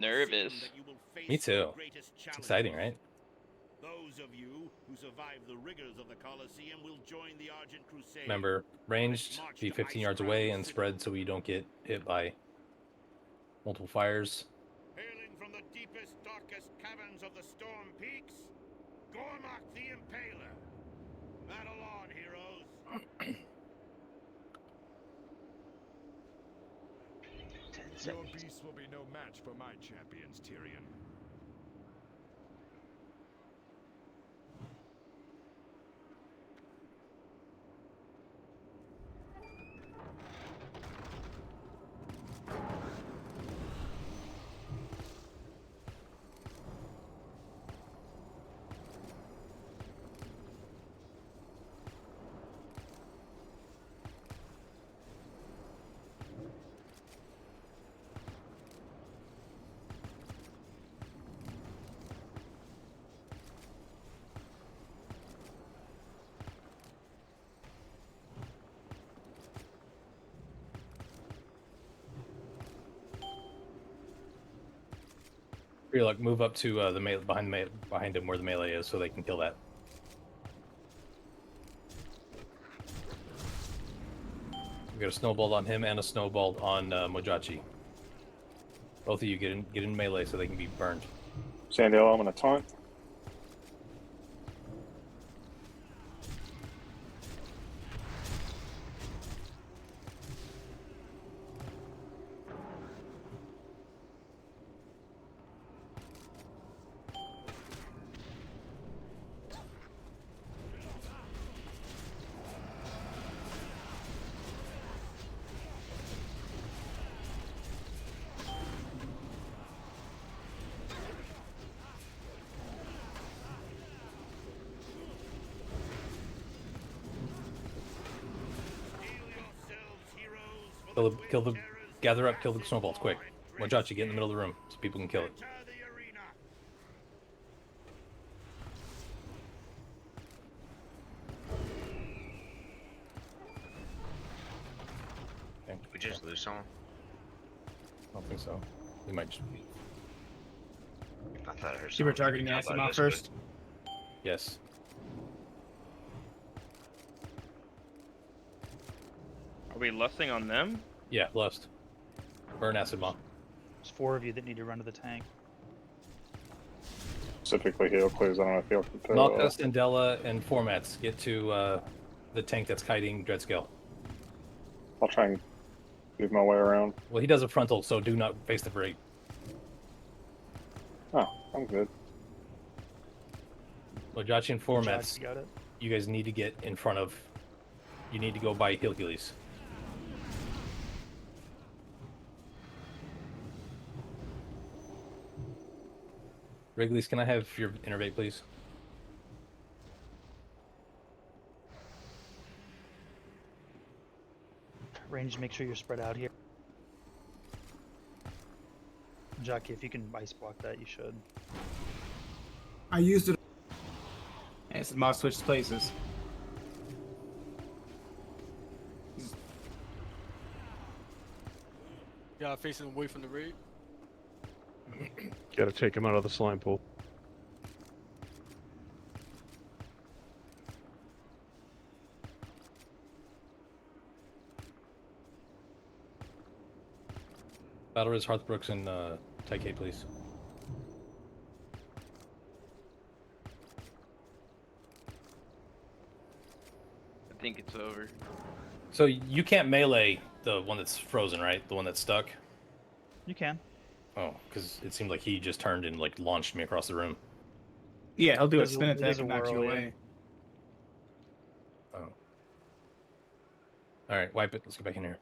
Nervous. Me too. It's exciting, right? Those of you who survive the rigors of the Colosseum will join the Argent Crusade. Remember, ranged, be 15 yards away and spread so we don't get hit by multiple fires. Hailing from the deepest, darkest caverns of the Storm Peaks, Gormak the Impaler. Battle on, heroes. Your beasts will be no match for my champions, Tyrion. You're like move up to the behind him where the melee is, so they can kill that. We got a snowball on him and a snowball on Mojachi. Both of you get in melee so they can be burned. Sandale, I'm gonna taunt. Gather up, kill the snowballs, quick. Mojachi, get in the middle of the room so people can kill it. Okay. Did we just lose someone? I don't think so. We might just be. I thought I heard You were someone. targeting I thought Asimov this first? Yes. Are we lusting on them? Yeah, lust. Burn acid bomb. There's 4 of you that need to run to the tank. Specifically heal, please. I don't know if you'll prepare. Malkus, Andela, and Formats get to the tank that's kiting Dreadscale. I'll try and move my way around. Well, he does a frontal, so do not face the break. Oh, I'm good. Mojachi and Formats, Mojachi got it. you guys need to get in front of. You need to go by Hercules. Wrigley's, can I have your innervate, please? Range, make sure you're spread out here. Jockey, if you can ice block that, you should. I used it. Asimov switched places. Yeah, facing away from the raid. Gotta take him out of the slime pool. Battle Riz, Hearthbrooks, and Taike, please. I think it's over. So you can't melee the one that's frozen, right? The one that's stuck? You can. Oh, because it seemed like he just turned and like launched me across the room. Yeah, he'll do a There's a- spin attack there's a and knock you whirl, yeah. away. Oh. Alright, wipe it. Let's get back in here.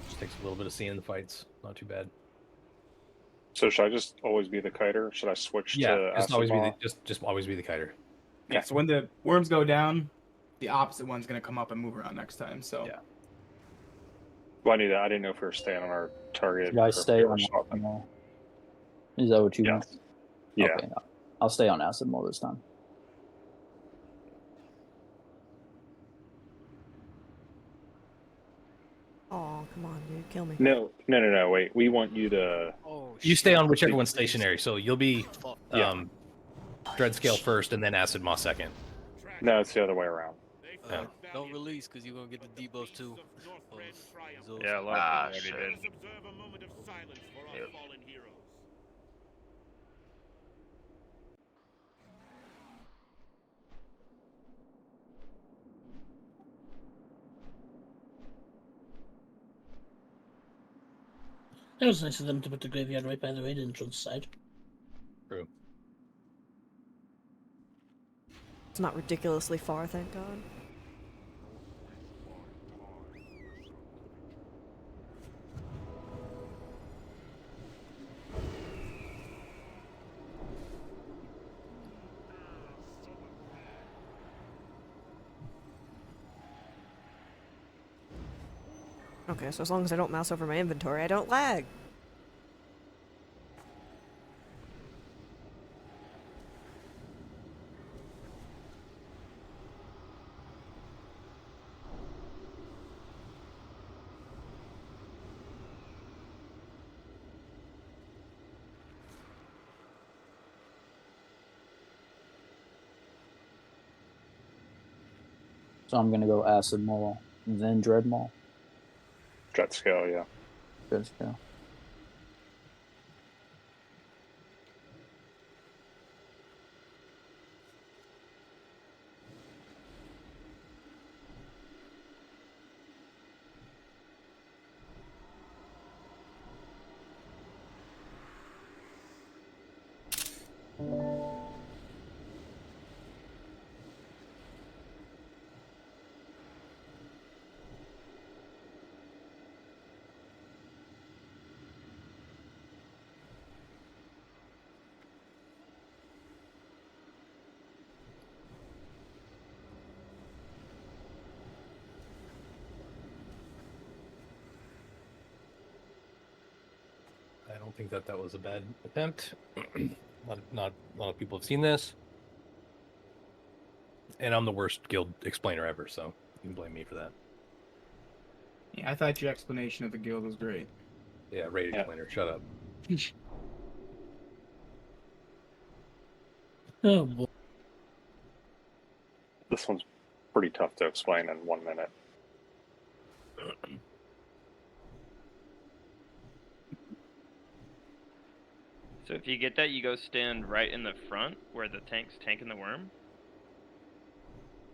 Just takes a little bit of seeing the fights. Not too bad. So should I just always be the kiter? Should I switch Yeah, to just always be the Asimov? just always be the kiter. Yeah, so when the worms go down, the opposite one's gonna come up and move around next time. So Yeah. Well, I didn't know if we were staying on our target. Should I or if stay we were on swapping. Asimov? Is that what you want? Yeah. Okay, I'll stay on Asimov this time. Oh, Come on, dude, kill me. No. Wait, we want you to. Oh, You stay shit. on whichever So- one's stationary, so you'll be Fuck. Yeah. Dreadscale first and then Acid Maw second. No, it's the other way around. Don't release, because you're going to get the debuff too. Of exhaust. Yeah, a lot Ah, of people already shit. did. Observe a moment of silence for our Yep. fallen heroes. That was nice of them to put the graveyard right by the raid entrance side. True. It's not ridiculously far, thank God. Okay, so as long as I don't mouse over my inventory, I don't lag. So I'm gonna go Acid Maw, then Dread Maw. Dread scale, yeah. Dread Scale. I don't think that was a bad attempt. not a lot of people have seen this. And I'm the worst guild explainer ever, so you can blame me for that. Yeah, I thought your explanation of the guild was great. Yeah, raid explainer, shut up. Oh boy. This one's pretty tough to explain in 1 minute. So if you get that, you go stand right in the front where the tank's tanking the worm.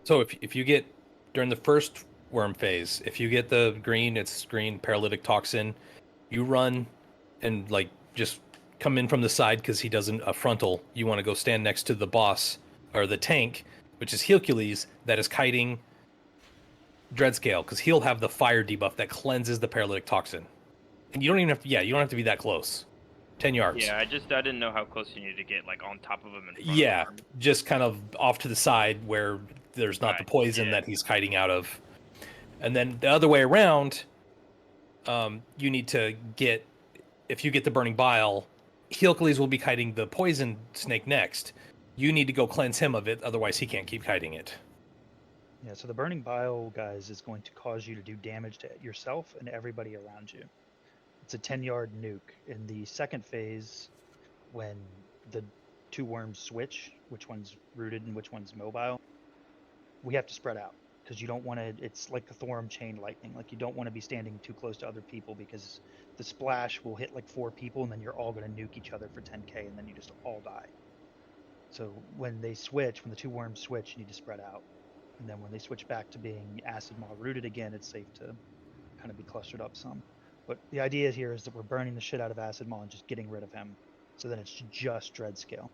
So if you get during the first worm phase, if you get the green, it's green paralytic toxin, you run and like just come in from the side because he doesn't a frontal. You want to go stand next to the boss or the tank, which is Hercules, that is kiting Dreadscale because he'll have the fire debuff that cleanses the paralytic toxin. And you don't even have to, you don't have to be that close. 10 yards. Yeah, I didn't know how close you need to get, like on top of him. In front Yeah, of him. just kind of off to the side where there's not the Right, poison yeah. that he's kiting out of. And then the other way around, you need to get, if you get the burning bile, Hercules will be kiting the poison snake next. You need to go cleanse him of it, otherwise he can't keep kiting it. Yeah, so the burning bile, guys, is going to cause you to do damage to yourself and everybody around you. It's a 10-yard nuke. In the second phase, when the two worms switch, which one's rooted and which one's mobile, we have to spread out because you don't want to. It's like the Thorum chain lightning. Like you don't want to be standing too close to other people because the splash will hit like 4 people and then you're all going to nuke each other for 10k and then you just all die. So when they switch, when the two worms switch, you need to spread out. And then when they switch back to being acid maw rooted again, it's safe to kind of be clustered up some. But the idea here is that we're burning the shit out of acid maw and just getting rid of him. So then it's just dread scale.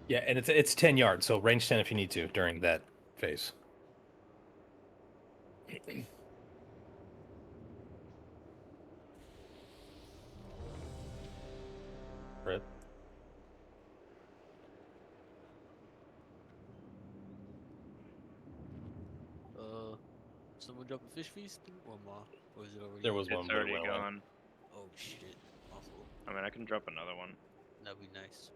Yeah, and it's 10 yards, so range 10 if you need to during that phase. Rip. Someone drop a fish feast or more? Or is it already? There was one, It's but it already went away. gone. Oh shit. Awful. I mean, I can drop another one. That'd be nice.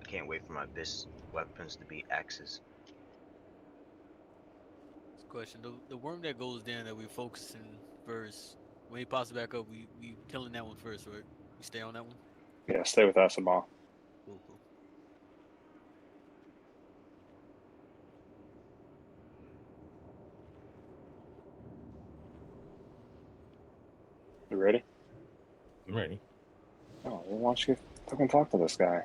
can't wait for my best weapons to be axes. Question: the worm that goes down that we're focusing first, when he pops back up, we killing that one first, right? We stay on that one. Yeah, stay with acid maul. Cool, cool. You ready? I'm ready. Oh, well, why don't you fucking talk to this guy?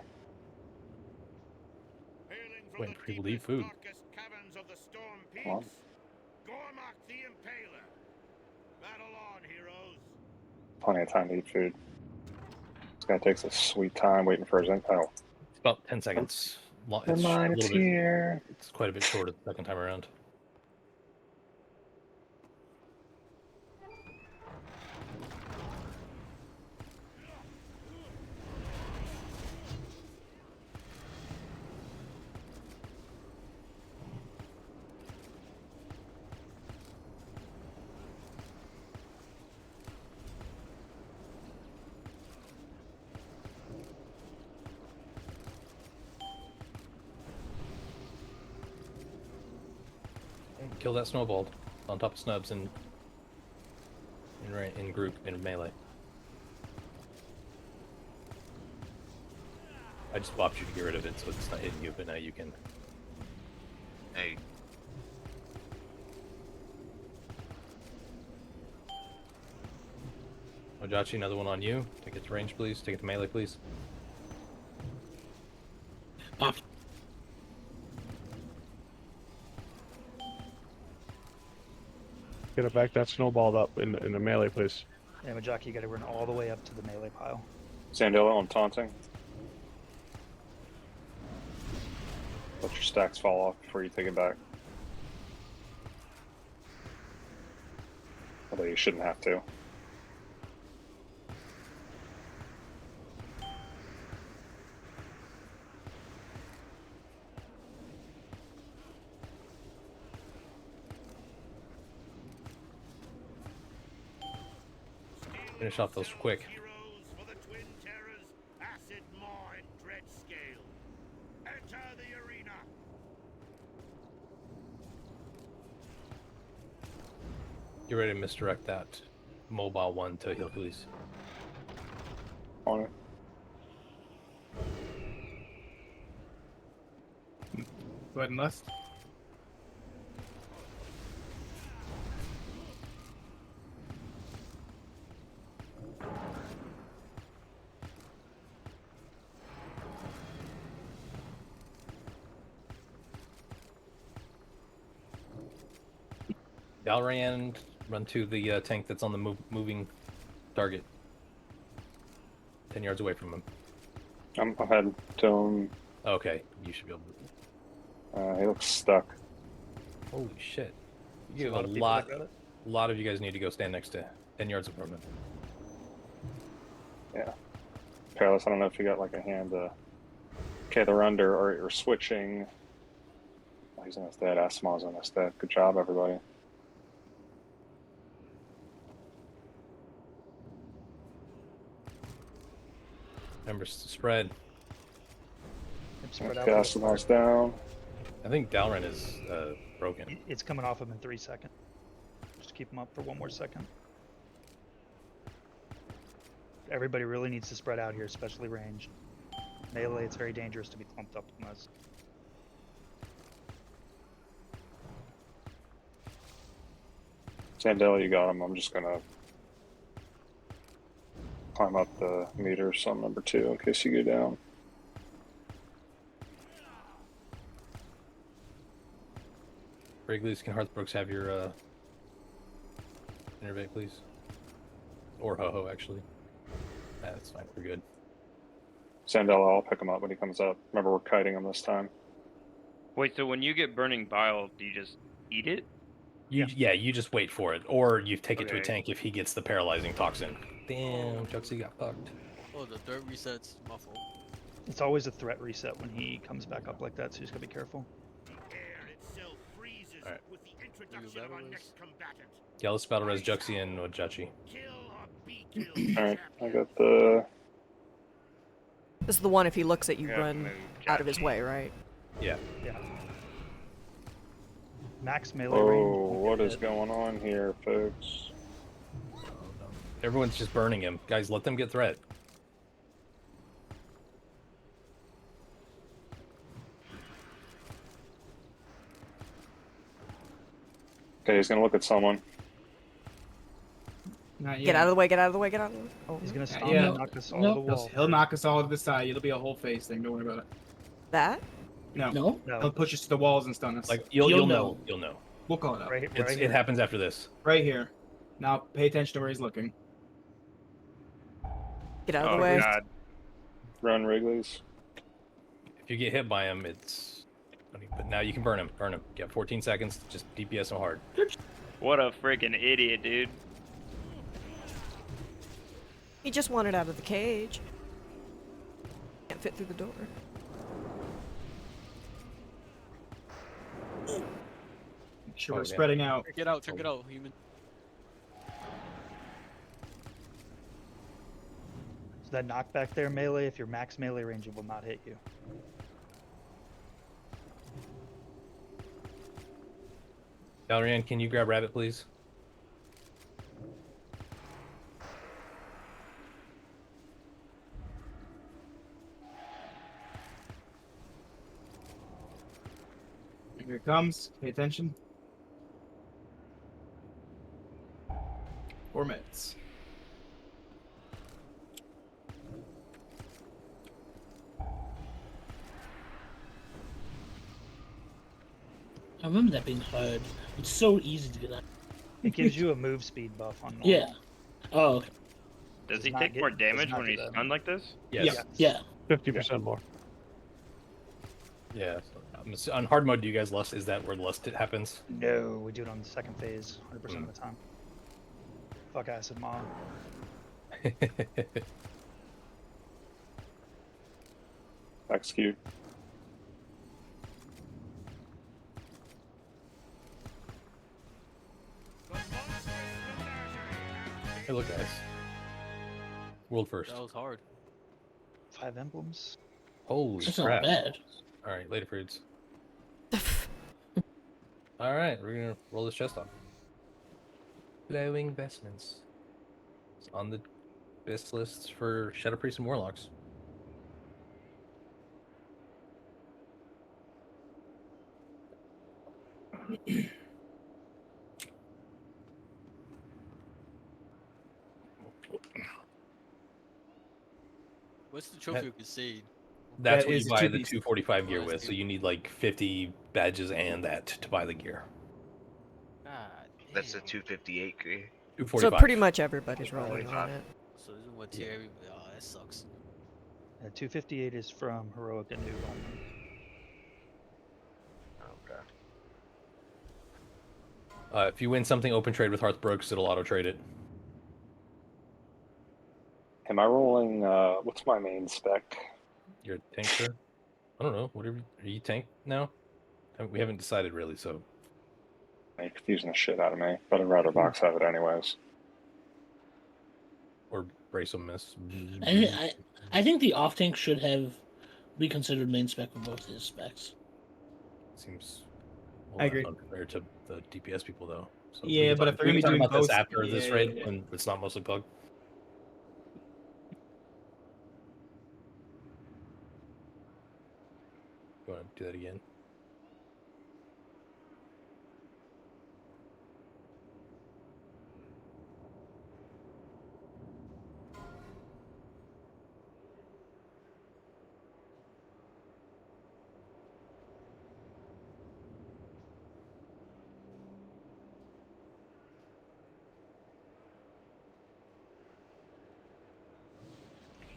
Hailing from Waiting the for people to eat deepest, food. darkest caverns of the Storm Come on. Peaks, Gormak the Impaler. Battle on, heroes. Plenty of time to eat food. This guy takes a sweet time waiting for his info. It's about 10 seconds. It's The a mine little bit. here. It's quite a bit shorter the second time around. Kill that snowball on top of snubs and in group in melee. I just bopped you to get rid of it, so it's not hitting you, but now you can. Hey, Ojachi, another one on you. Take it to range, please. Take it to melee, please. Off. Get it back that snowballed up in the melee, please. Yeah, Majaki, you gotta run all the way up to the melee pile. Sandillo, I'm taunting. Let your stacks fall off before you take it back. Although you shouldn't have to. Finish off those quick. Heroes for the Twin Terrors, Acid Maw and Dread Scale. Enter the arena. Get ready to misdirect that mobile one to heal, please. On it. Go ahead and list. Dalran, run to the tank that's on the moving target. 10 yards away from him. I'm heading to him. Okay, you should be able to. He looks stuck. Holy shit. See You have a people lot. that got it? A lot of you guys need to go stand next to 10 yards from him. Yeah. Perilous, I don't know if you got like a hand to Cather under or you're switching. Oh, he's on his dead. Asimaw's on his dead. Good job, everybody. Remember to spread. Spread out. Okay, Asimaw's down. I think Dalran is broken. It's coming off him in 3 seconds. Just keep him up for 1 more second. Everybody really needs to spread out here, especially ranged. Melee, it's very dangerous to be clumped up on us. Sandella, you got him. I'm just gonna climb up the meters on number 2 in case you go down. Wrigley's, can Hearthbrooks have your innervate, please? Or Ho-Ho, actually. That's fine, we're good. Sandella, I'll pick him up when he comes up. Remember, we're kiting him this time. Wait, so when you get burning bile, do you just eat it? Yeah, you just wait for it, or you take it to a Okay. tank if he gets the paralyzing toxin. Damn, Juxie got fucked. Oh, the dirt resets. My fault. It's always a threat reset when he comes back up like that, so you just gotta be careful. The air itself freezes Alright. with the introduction of our next combatant. Yeah, let's battle res Juxie and Ojachi. Kill or be killed. Alright, I got the This is the one if he looks at you, Good run move, out of his Judge. way, right? Yeah. Yeah. Max melee Oh, range. won't what get is hit. going on here, folks? Everyone's just burning him. Guys, let them get threat. Okay, he's gonna look at someone. Not yet. Get out of the way, get out of the way, get out of the way. Oh, He's gonna stomp yeah. and knock us all No. to the wall. He'll knock us all to the side. It'll be a whole phase thing. Don't worry about it. that? No. No? No. He'll push us to the walls and stun us. Like You'll you'll know. know. You'll know. We'll call it out. Right, It here. happens after this. Right here. Now pay attention to where he's looking. Get out of Oh the way. god. Run Wrigley's. If you get hit by him, it's. But now you can burn him. Burn him. You have 14 seconds. Just DPS him hard. What a freaking idiot, dude. He just wanted out of the cage. Can't fit through the door. Make sure Oh, we're yeah. spreading out. Check it out, check it out, human. So that knockback there melee, if you're max melee range, it will not hit you. Valerian, can you grab Rabbit, please? Here it comes. Pay attention. 4 minutes. I remember that being hard. It's so easy to get out. It gives you a move speed buff on normal. Yeah. Oh, okay. Does Does he not take get- more does damage not when do he's that. stunned like this? Yes. Yeah. 50% more. Yeah. On hard mode, do you guys lust? Is that where lust happens? No, we do it on the second phase 100% of the time. Fuck acid maw. Execute. Hey, look, guys. World first. That was hard. 5 emblems. Holy That's crap! not bad. All right, later, fruits. All right, we're gonna roll this chest off. Glowing vestments. It's on the best lists for Shadow Priests and Warlocks. What's the trophy of Crusade? That's That what is you a buy the 2 piece. 245 gear Oh, that's with, so good. you need like 50 badges and that to buy the gear. God That's a damn. 258 gear. 245. So pretty much everybody's rolling on 45. it. So this is what tier everybody. Oh, that sucks. 258 is from Heroic and Noob only. Okay. If you win something open trade with Hearthbrokes, it'll auto trade it. Am I rolling? What's my main spec? You're a tanker? I don't know. Whatever. Are you tank now? We haven't decided really, so. You're confusing the shit out of me, but I'd rather box have it anyways. Or brace and miss. I think the off tank should be considered main spec for both his specs. Seems. I agree. Unfair to the DPS people, though. So Yeah, we can but talk- if they're we gonna can be talk doing about this both- after this yeah, raid yeah. when it's not mostly pug. You want to do that again?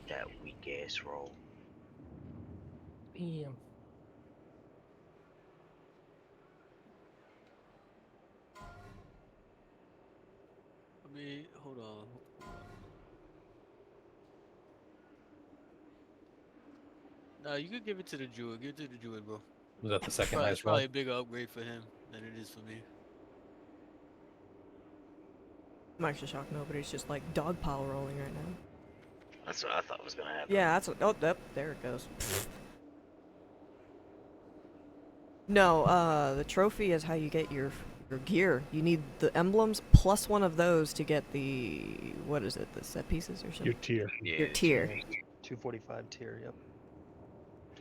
That weak ass roll. Bam. I mean, hold on. No, you could give it to the Druid. Give it to the Druid, bro. Was that the second Probably, highest roll? probably a bigger upgrade for him than it is for me. I'm actually shocked nobody's just like dog pile rolling right now. That's what I thought was gonna happen. Yeah, that's what. Oh, yep, there it goes. No, the trophy is how you get your gear. You need the emblems plus one of those to get the what is it? The set pieces or something. Your tier. Your tier. 245 tier. Yep.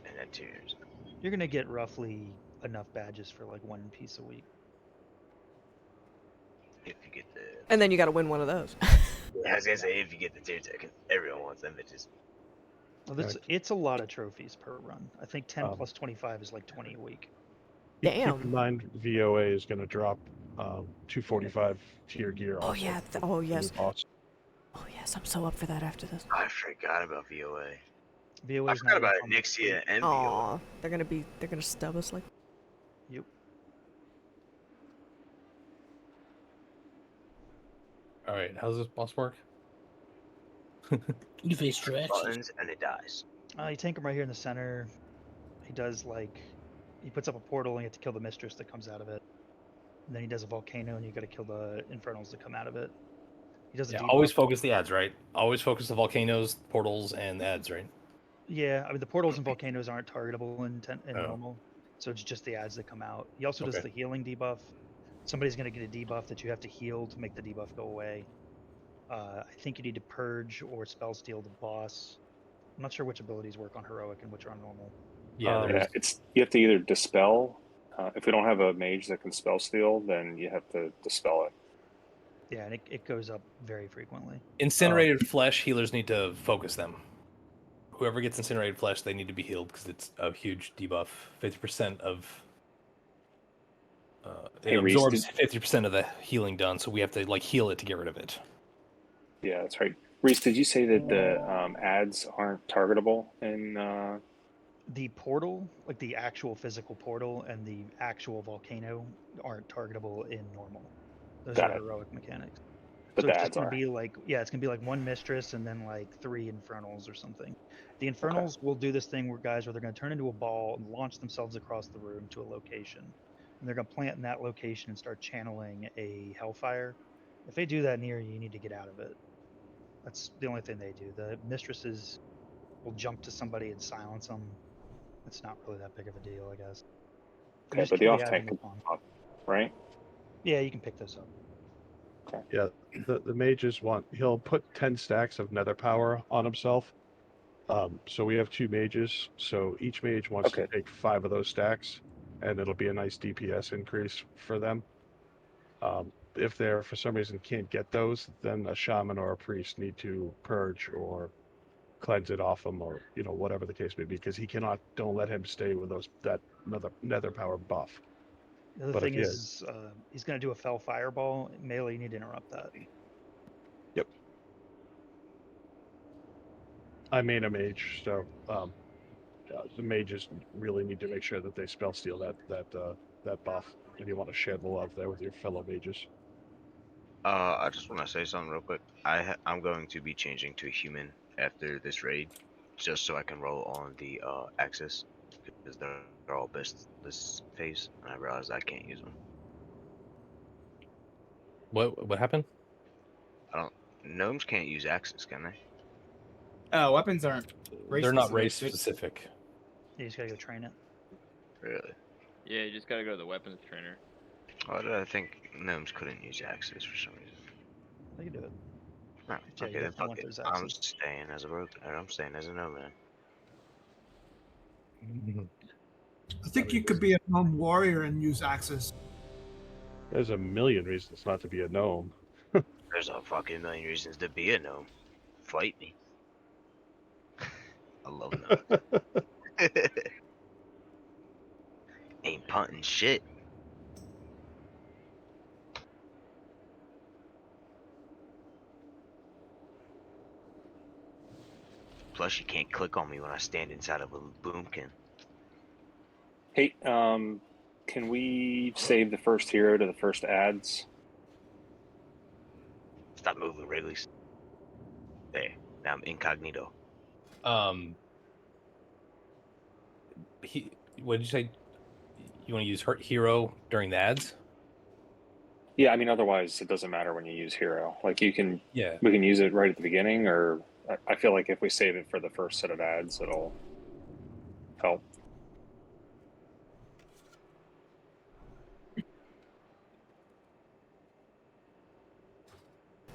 And that tiers. You're gonna get roughly enough badges for like one piece a week. If you get the. And then you got to win one of those. I was gonna say if you get the tier token, everyone wants them bitches. Well, it's a lot of trophies per run. I think 10 plus 25 is like 20 a week. Damn. Keep in mind, VOA is going to drop 245 tier gear. Oh also yeah. for Yes. the boss. Oh yes. I'm so up for that after this. I forgot about VOA. VOA I is forgot not about on Nixia and VOA. Aw, they're gonna stub us like. Yep. All right, how's this boss work? You face tracks. Buttons and it dies. You tank him right here in the center. He does like, he puts up a portal and you have to kill the mistress that comes out of it. And then he does a volcano and you got to kill the infernals that come out of it. He does a debuff. Always focus the ads, right? Always focus the volcanoes, portals, and ads, right? Yeah, I mean the portals and volcanoes aren't targetable in normal, so it's just the ads that come out. He also does the healing debuff. Somebody's going to get a debuff that you have to heal to make the debuff go away. I think you need to purge or spell steal the boss. I'm not sure which abilities work on heroic and which are on normal. Yeah, it's you have to either dispel. If we don't have a mage that can spell steal, then you have to dispel it. Yeah, and it goes up very frequently. Incinerated flesh healers need to focus them. Whoever gets incinerated flesh, they need to be healed because it's a huge debuff. 50% of it absorbs 50% of the healing done, so we have to like heal it to get rid of it. Yeah, that's right. Reese, did you say that the ads aren't targetable in? The portal, like the actual physical portal, and the actual volcano aren't targetable in normal. Those are heroic mechanics. But so the it's just ads gonna are. be like, yeah, it's gonna be like one mistress and then like 3 infernals or something. The infernals will do this thing where guys where they're gonna turn into a ball and launch themselves across the room to a location, and they're gonna plant in that location and start channeling a hellfire. If they do that near you, you need to get out of it. That's the only thing they do. The mistresses will jump to somebody and silence them. It's not really that big of a deal, I guess. Okay, but the off tank can pop, right? Yeah, you can pick those up. Okay. Yeah, the mages he'll put 10 stacks of nether power on himself. So we have 2 mages, so each mage wants to take 5 of those stacks, and it'll be a nice DPS increase for them. If they're for some reason can't get those, then a shaman or a priest need to purge or cleanse it off him, or whatever the case may be, because don't let him stay with that nether power buff. The other thing is, he's going to do a fell fireball. Melee, you need to interrupt that. Yep. I main a mage, so the mages really need to make sure that they spell steal that buff, and you want to share the love there with your fellow mages. I just want to say something real quick. I'm going to be changing to a human after this raid, just so I can roll on the axis, because they're all best this phase, and I realized I can't use them. What happened? Gnomes can't use axes, can they? Weapons aren't. They're not race specific. You just gotta go train it. Really? Yeah, you just gotta go to the weapons trainer. Why did I think gnomes couldn't use axes for some reason? They can do it. Oh, Yeah, okay, then fuck it. I'm staying as a I'm staying as a gnome then. I think you could be a gnome warrior and use axes. There's a million reasons not to be a gnome. There's a fucking million reasons to be a gnome. Fight me. I love gnomes. Ain't punting shit. Plus, you can't click on me when I stand inside of a boomkin. Hey, can we save the first hero to the first ads? Stop moving, Wrigley's. There. Now I'm incognito. What did you say? You want to use hero during the ads? Yeah, I mean, otherwise it doesn't matter when you use hero. Like we can use it right at the beginning, or I feel like if we save it for the first set of ads, it'll help.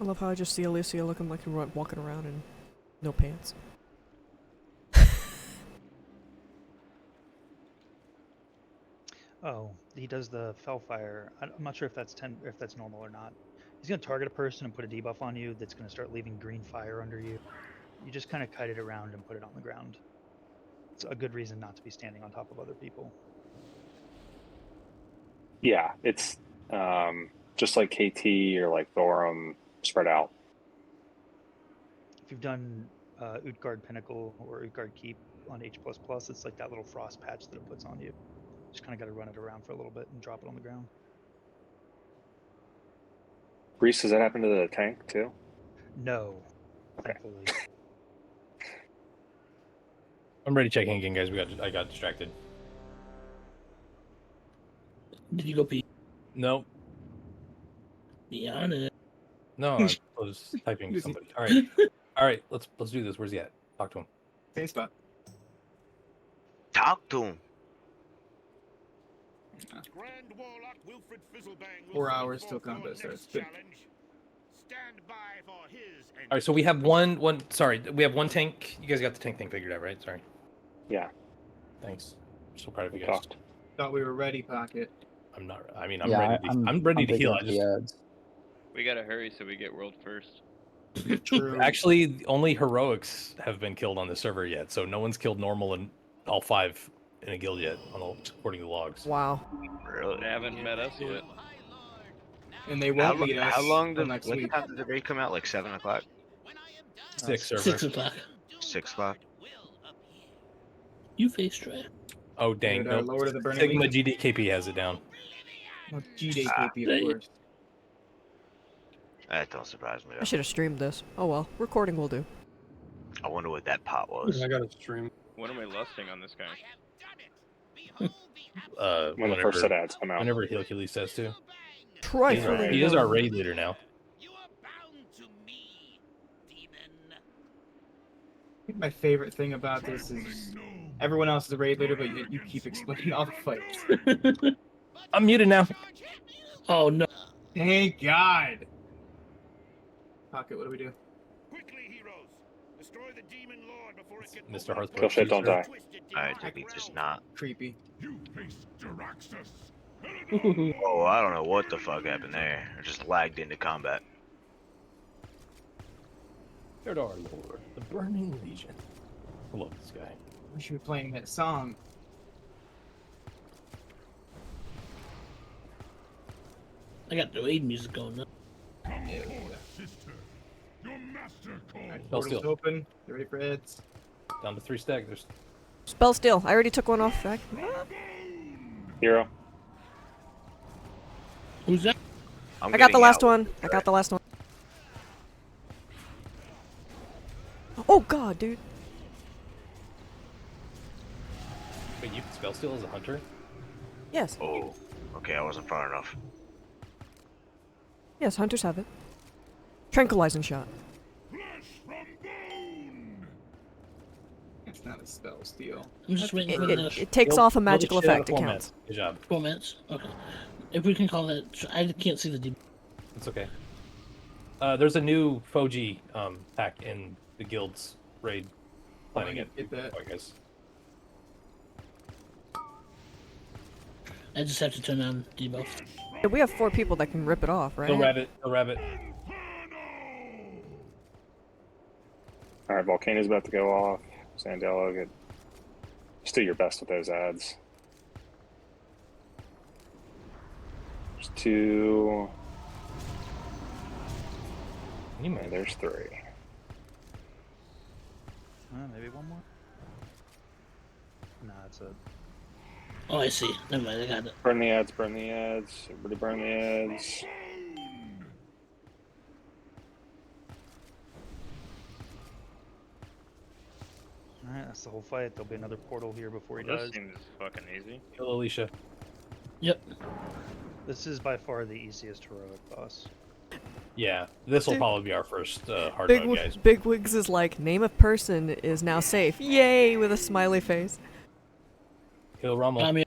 I love how I just see Alicia looking like you're walking around in no pants. Oh, he does the Fellfire. I'm not sure if that's normal or not. He's gonna target a person and put a debuff on you that's gonna start leaving green fire under you. You just kind of kite it around and put it on the ground. It's a good reason not to be standing on top of other people. Yeah, it's just like KT or like Thorum spread out. If you've done Utgard Pinnacle or Utgard Keep on H++, it's like that little frost patch that it puts on you. Just kind of got to run it around for a little bit and drop it on the ground. Reese, does that happen to the tank too? No. Okay. Thankfully. I'm ready to check in again, guys. I got distracted. Did you go pee? Nope. Be honest. No, I was typing to somebody. All right. All right, let's do this. Where's he at? Talk to him. Same spot. Talk to him. Grand Warlock Wilfred Fizzlebang will 4 fight hours for till your combat next starts. Good. challenge. Stand by for his All right, so we have one. Sorry, we have one tank. You guys got the tank thing figured out, right? Sorry. Yeah. Thanks. I'm so proud of you guys. Talked. Thought we were ready, Pocket. I'm not. I mean, I'm Yeah, ready. I'm ready to picking heal. up I the just ads. We gotta hurry so we get world first. True. actually only heroics have been killed on the server yet, so no one's killed normal and all 5 in a guild yet, according to the logs. Wow. Really? They haven't met us yet. And they won't meet us How long till did next what week. time did the raid come out? Like 7 o'clock? 6 server. 6 o'clock. 6 o'clock? You face track. Oh dang! Dude, our Nope. Lord of the Burning Sigma Legion. GDKP has it down. Well, GDKP, of course. That don't surprise me. I should have streamed this. Oh well, recording will do. I wonder what that pot was. I got a stream. When am I lusting on this guy? When the first set of ads come out. Whenever Hercules says to. Trifling. He is our raid leader now. I think my favorite thing about this is everyone else is a raid leader, but you keep explaining all the fights. I'm muted now. Oh no. Thank God. Pocket, what do we do? Quickly, heroes! Destroy the demon lord before it gets Mr. Hearthstone. Kill shit, don't die. Alright, did we just not? Creepy. You face Jaraxxus. Oh, I don't know what the fuck happened there. I just lagged into combat. Lord, Lord, the Burning Legion. I love this guy. We should be playing that song. I got the raid music going up. Sister. Your master calls. Alright, Well, portal's still. open. Get ready for heads. Down to 3 stack. There's Spell still. I already took one off. Back. Hero. Who's that? I'm I got the getting last out. one. I got the last one. Oh god, dude. wait, you can spell steal as a hunter? Yes. Oh, okay, I wasn't far enough. Yes, hunters have it. Tranquilizing shot. It's not a spell steal. I'm just waiting for It takes off a magical effect. It It counts. Good job. 4 minutes. Okay. If we can call that, I can't see the deep. It's okay. There's a new Foji pack in the guild's raid. Planning it. Get that. I guess. I just have to turn on debuff. Yeah, we have 4 people that can rip it off, right? Go rabbit. Go rabbit. Alright, Volcano's about to go off. Sandelo, get. Just do your best with those ads. There's 2. You And there's 3. Maybe one more? Nah, it's a... Oh, I see. Never mind. I got it. Burn the ads, burn the ads. Everybody burn the ads. Alright, that's the whole fight. There'll be another portal here before he This does. seems fucking easy. Kill Alicia. Yep. This is by far the easiest heroic boss. Yeah, this will Dude. probably be our first hard Big, mode, guys. Big Wigs is like, name of person is now safe. Yay, with a smiley face. Kill Rommel. I mean,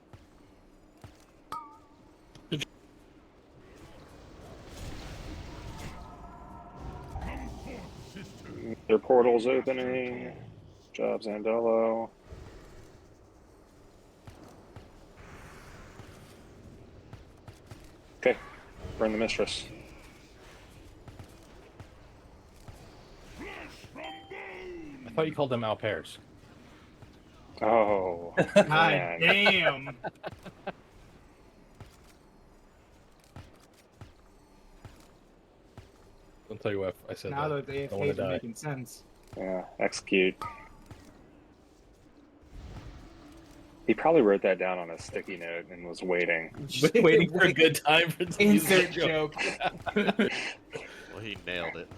Their portal's opening. Job Zandello. Okay, burn the mistress. I thought you called them Alpairs. Oh, God man. damn. I'll tell you what, I said Now that. that the I don't want AFKs to are die. making sense. Yeah, execute. He probably wrote that down on a sticky note and was waiting. Waiting for a good time for the Insert joke. Well, he nailed it.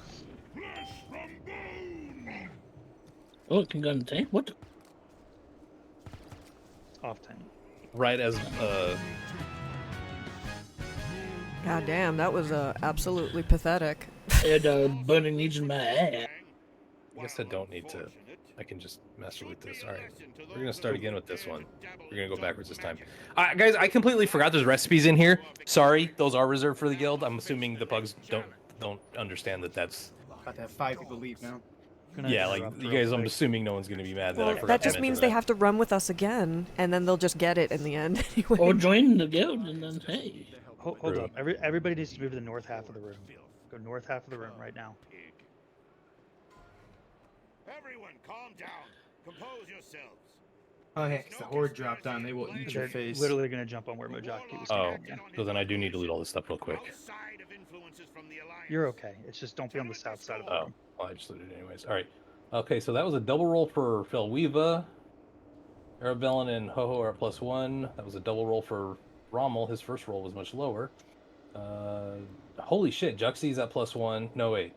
oh, it can go in the tank? What? Off tank. Right as God damn, that was absolutely pathetic. And burning needs in my ass. I guess I don't need to. I can just mess with this. All right, we're gonna start again with this one. We're gonna go backwards this time. Guys, I completely forgot there's recipes in here. Sorry, those are reserved for the guild. I'm assuming the pugs don't understand that that's. About to have 5 people leave now. Yeah, like you guys. I'm assuming no one's gonna be mad that I Well, forgot. that to just mention means that. they have to run with us again, and then they'll just get it in the end anyway. Or join the guild and then, hey. Hold up. Everybody needs to move to the north half of the room. Go north half of the room right now. Everyone, calm down. Compose yourselves. Oh, hey, the horde dropped on. They will eat your They're face. literally going to jump on where Mojaki was. Oh, so then I do need to loot all this stuff real quick. You're okay. It's just don't be on the south side of the Oh, room. well, I just looted it anyways. All right. Okay, so that was a double roll for Felweeva. Arabellin and Ho-Ho are at +1. That was a double roll for Rommel. His first roll was much lower. Holy shit, Juxie's at +1. No, wait.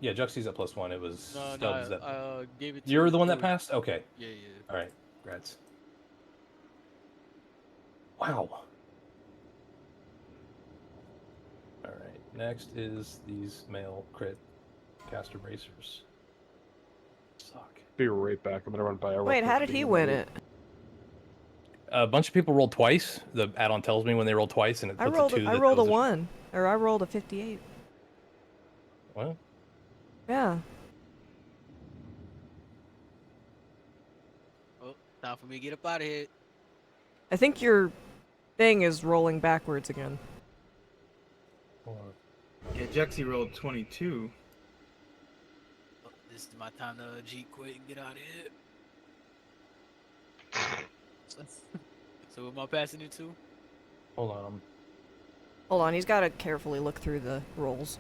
Yeah, Juxie's at +1. It was Stubbs that... gave it to You're the one that Drew. passed? Okay. Yeah. All right, congrats. Wow. All right, next is these male crit caster bracers. Suck. Be right back. I'm gonna run by our. Wait, how did he win it? A bunch of people rolled twice. The add-on tells me when they roll twice, and it I puts rolled a 2. I rolled a 1, or I rolled a 58. What? Yeah. Oh, time for me to get up out of here. I think your thing is rolling backwards again. Yeah, Juxie rolled 22. Oh, this is my time to G quit and get out of here. So am I passing it to? Hold on. Hold on, he's got to carefully look through the rolls.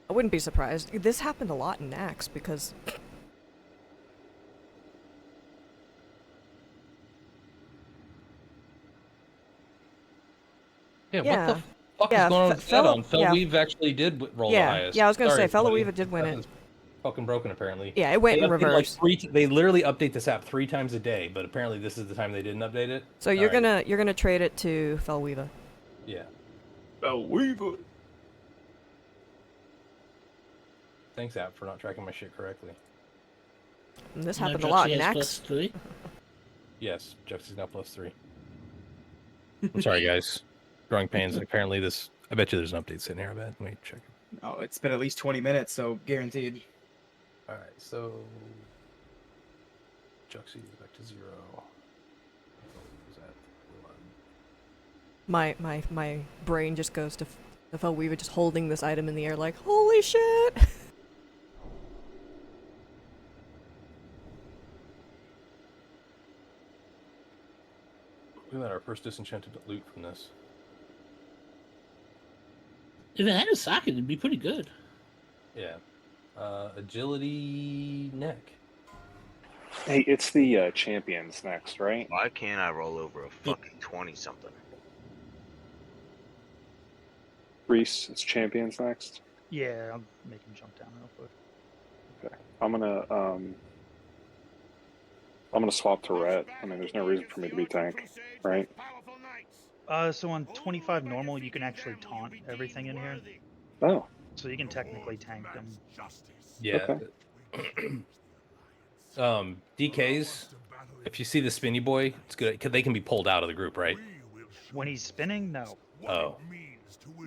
I wouldn't be surprised. This happened a lot in Axe because... Yeah, what the fuck is going on with that on? Felweave actually did roll the highest. Yeah, I was going to say, Sorry, Felweave did win that it. was fucking broken, apparently. Yeah, it went They in update, reverse. they literally update this app 3 times a day, but apparently this is the time they didn't update it. So you're gonna trade it to Felweeva. Yeah. Felweeva. Thanks, app, for not tracking my shit correctly. And this Now happened a lot Juxie in has Axe. +3. Yes, Juxie's now +3. I'm sorry, guys. Growing pains. Apparently this... I bet you there's an update sitting here. I bet. Let me check. Oh, it's been at least 20 minutes, so guaranteed. All right, so... Juxie is back to 0. My brain just goes to Felweeva just holding this item in the air like, holy shit! We got our first disenchanted loot from this. If it had a socket, it'd be pretty good. Yeah. Agility neck. Hey, it's the champions next, right? Why can't I roll over a fucking 20-something? Reese, it's champions next. Yeah, I'll make him jump down real quick. Okay. I'm gonna swap to Rhett. I mean, there's no reason for me to be tank, right? So on 25 normal, you can actually taunt everything in here. Oh. So you can technically tank them. Yeah. DKs. If you see the spinny boy, it's good. They can be pulled out of the group, right? When he's spinning, no. Oh.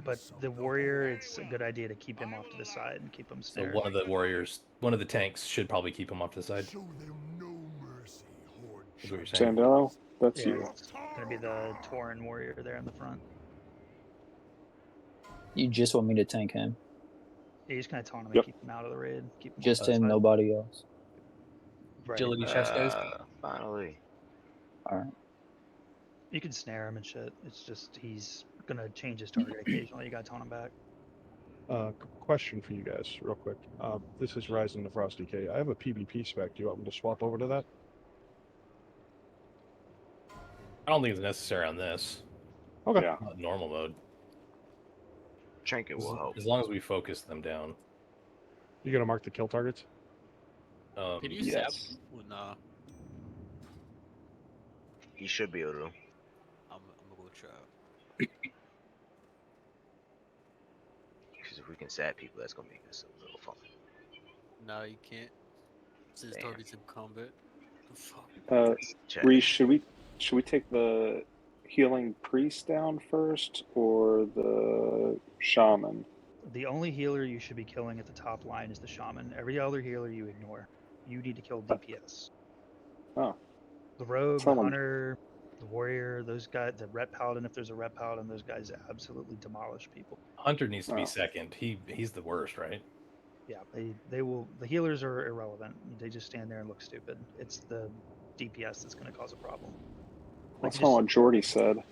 But the warrior, it's a good idea to keep him off to the side and keep him So snared. one of the warriors, one of the tanks should probably keep him off to the side. Is what you're saying. Sandelo, that's Yeah, you. it's gonna be the Tauren warrior there in the front. You just want me to tank him? Yeah, he's gonna taunt him and Yep. keep him out of the raid. Keep him Just off to the him, side. nobody else. Right. Agility chest guys. Finally. All right. You can snare him and shit. It's just he's gonna change his target occasionally. You gotta taunt him back. Question for you guys, real quick. This is Rising the Frost DK. I have a PvP spec. Do you want me to swap over to that? I don't think it's necessary on this. Okay. Yeah. Not normal mode. Trinket will help. As long as we focus them down. You gonna mark the kill targets? Can you yes. zap? Well, nah. He should be able to. I'm gonna go try. Because if we can sap people, that's gonna make this a little fun. Nah, you can't. Since Damn. targets in combat. The fuck? Reese, should we take the healing priest down first or the shaman? The only healer you should be killing at the top line is the shaman. Every other healer you ignore. You need to kill DPS. Oh. The rogue, the Someone- hunter, the warrior, those guys, the ret paladin, if there's a ret paladin, those guys absolutely demolish people. Hunter needs to be Oh. second. He's the worst, right? Yeah, they will. The healers are irrelevant. They just stand there and look stupid. It's the DPS that's going to cause a problem. Like That's not what Jordy said.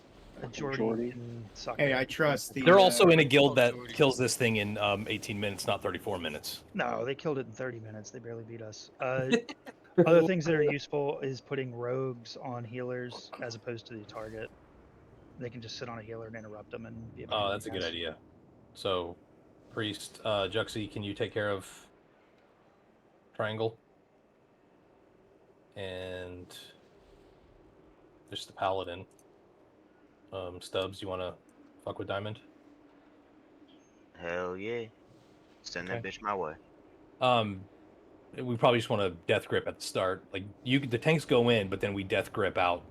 a Jordy Jordy. can suck Hey, it. I trust the. They're also in a guild that kills this thing in 18 minutes, not 34 minutes. No, they killed it in 30 minutes. They barely beat us. Other things that are useful is putting rogues on healers as opposed to the target. They can just sit on a healer and interrupt them and be able to Oh, do that's a good this. idea. So, priest, Juxie, can you take care of triangle? And just the paladin. Stubbs, you want to fuck with Diamond? Hell yeah. Send that bitch my way. We probably just want to death grip at the start. Like the tanks go in, but then we death grip out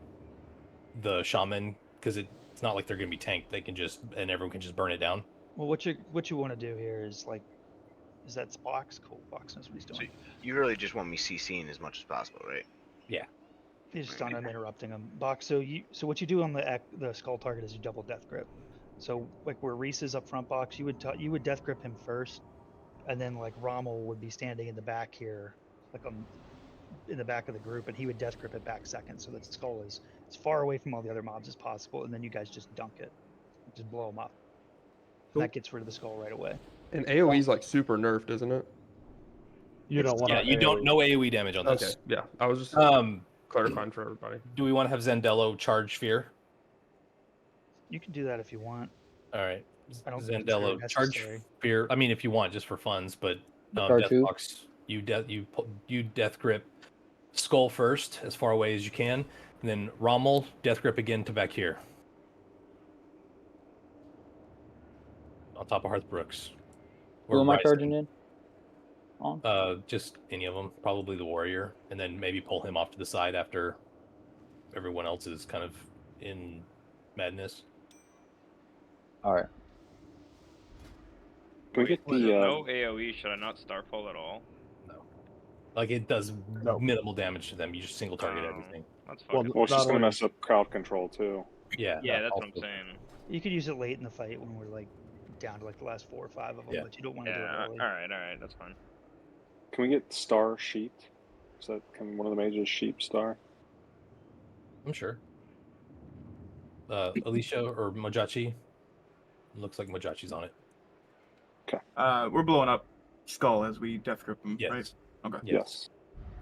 the shaman because it's not like they're gonna be tanked. They can just and everyone can just burn it down. Well, what you want to do here is is that Box? Cool, Box knows what he's doing. So you really just want me CCing as much as possible, right? Yeah. You just don't I'm interrupting them. Box. So what you do on the skull target is you double death grip. So like where Reese is up front, Box, you would death grip him first, and then like Rommel would be standing in the back here, like in the back of the group, and he would death grip it back second, so that the skull is as far away from all the other mobs as possible, and then you guys just dunk it, just blow them up. Cool. That gets rid of the skull right away. And AoE's like super nerfed, isn't it? You don't want. Yeah, you don't no AoE damage on this. Okay, yeah, I was just clarifying for everybody. Do we want to have Zendello charge fear? You can do that if you want. All right. I don't think it's Zendello very charge necessary. fear. I mean, if you want, just for funds, but Charge who? Deathbox, you death grip skull first, as far away as you can, and then Rommel death grip again to back here, on top of Hearthbrooks. Who am I Ryzen. charging in? On? Just any of them, probably the warrior, and then maybe pull him off to the side after everyone else is kind of in madness. All right. Can we get Was the it no AoE? Should I not Starfall at all? Like it does minimal damage to them. You just single target everything. That's Well, fucking. it's just gonna mess up crowd control too. Yeah. Yeah, that's what I'm also- saying. You could use it late in the fight when we're like down to like the last 4 or 5 of them, Yeah. but you don't want to Yeah. do it All early. right, that's fine. Can we get Star Sheep? Is that one of the mages? Sheep Star. I'm sure. Alicia or Mojachi? Looks like Mojachi's on it. We're blowing up Skull as we death grip him, Yes. right? Okay. Yes.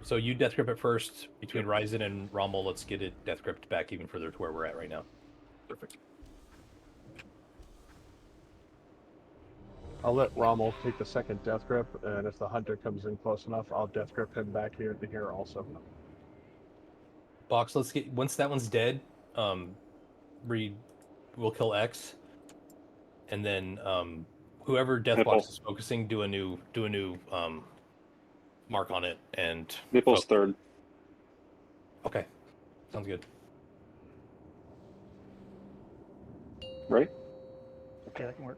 So you death grip it first between Ryzen and Rommel. Let's get it death gripped back even further to where we're at right now. Perfect. I'll let Rommel take the second death grip, and if the hunter comes in close enough, I'll death grip him back here to here also. Box, let's get once that one's dead, we'll kill X, and then whoever Deathwatch Nipple. is focusing, do a new mark on it and Nipple's third. Okay, sounds good. Right? Okay, that can work.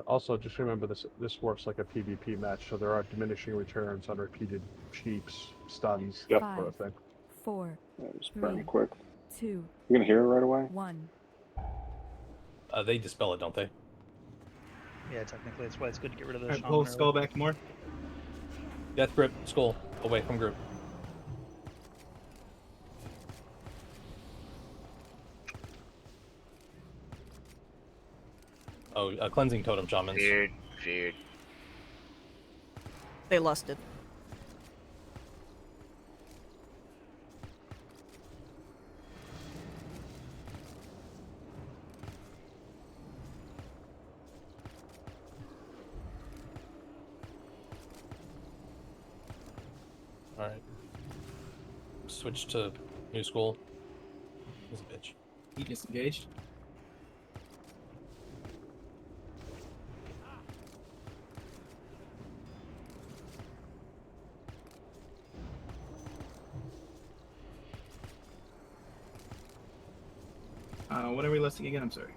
Also, just remember this works like a PvP match, so there are diminishing returns on repeated cheaps, stuns, Yep. that sort of thing. 4, Yeah, just burn 3, quick. 2, You gonna hear it right away? 1. They dispel it, don't they? Yeah, technically, that's why it's good to get rid of the Alright, shaman pull early. skull back more. Death grip, skull, away from group. Oh, cleansing totem shamans. Feared. They lusted. Alright. Switch to new school. He's a bitch. He disengaged. What are we listing again? I'm sorry.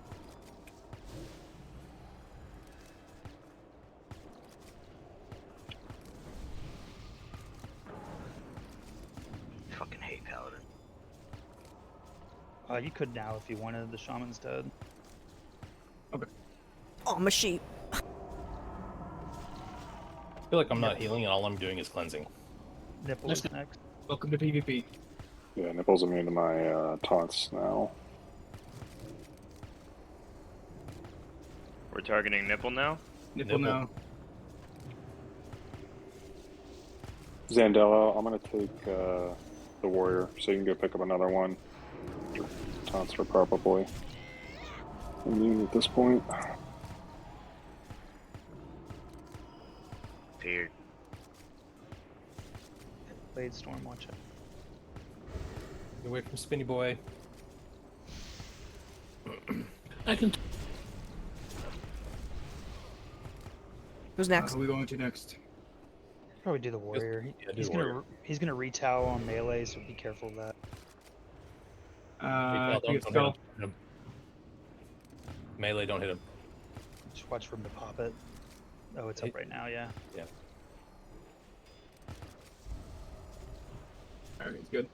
Fucking hate Paladin. You could now if you wanted. The shaman's dead. Okay. Oh, I'm a sheep. I feel like I'm not healing and all I'm doing is cleansing. Nipple is next. Welcome to PvP. Yeah, Nipple's immune to my taunts now. We're targeting Nipple now? Nipple now. Zandela, I'm gonna take the warrior, so you can go pick up another one. Your taunts are probably immune at this point. Feared. Blade Storm, watch it. Get away from Spinny Boy. I can. Who's next? Who are we going to next? Probably do the warrior. Yeah, do He's the gonna warrior. he's gonna retowel on melee, so be careful of that. Don't We hit skull. him. Melee, don't hit him. Just watch for him to pop it. Oh, it's up right now. Yeah. Yeah. Alright, it's good.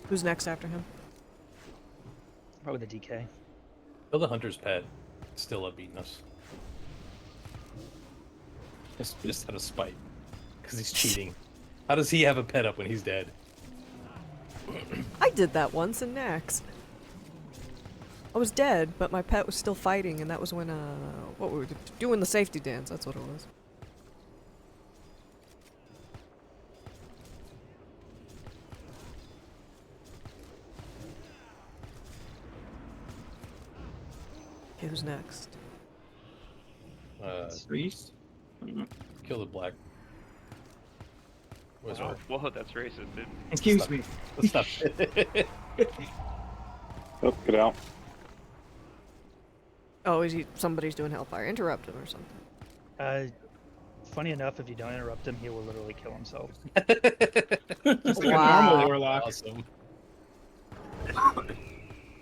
Who's next after him? Probably the DK. Kill the hunter's pet. It's still up beating us. Just out of spite. Because he's cheating. How does he have a pet up when he's dead? I did that once in Nax. I was dead, but my pet was still fighting, and that was when, what were we doing? The safety dance, that's what it was. Okay, who's next? Priest? Kill the black wizard. Whoa, that's racist, dude. Excuse me. Stop. Oh, get out. Oh, somebody's doing Hellfire. Interrupt him or something. Funny enough, if you don't interrupt him, he will literally kill himself. Just like Wow. a normal warlock. Awesome.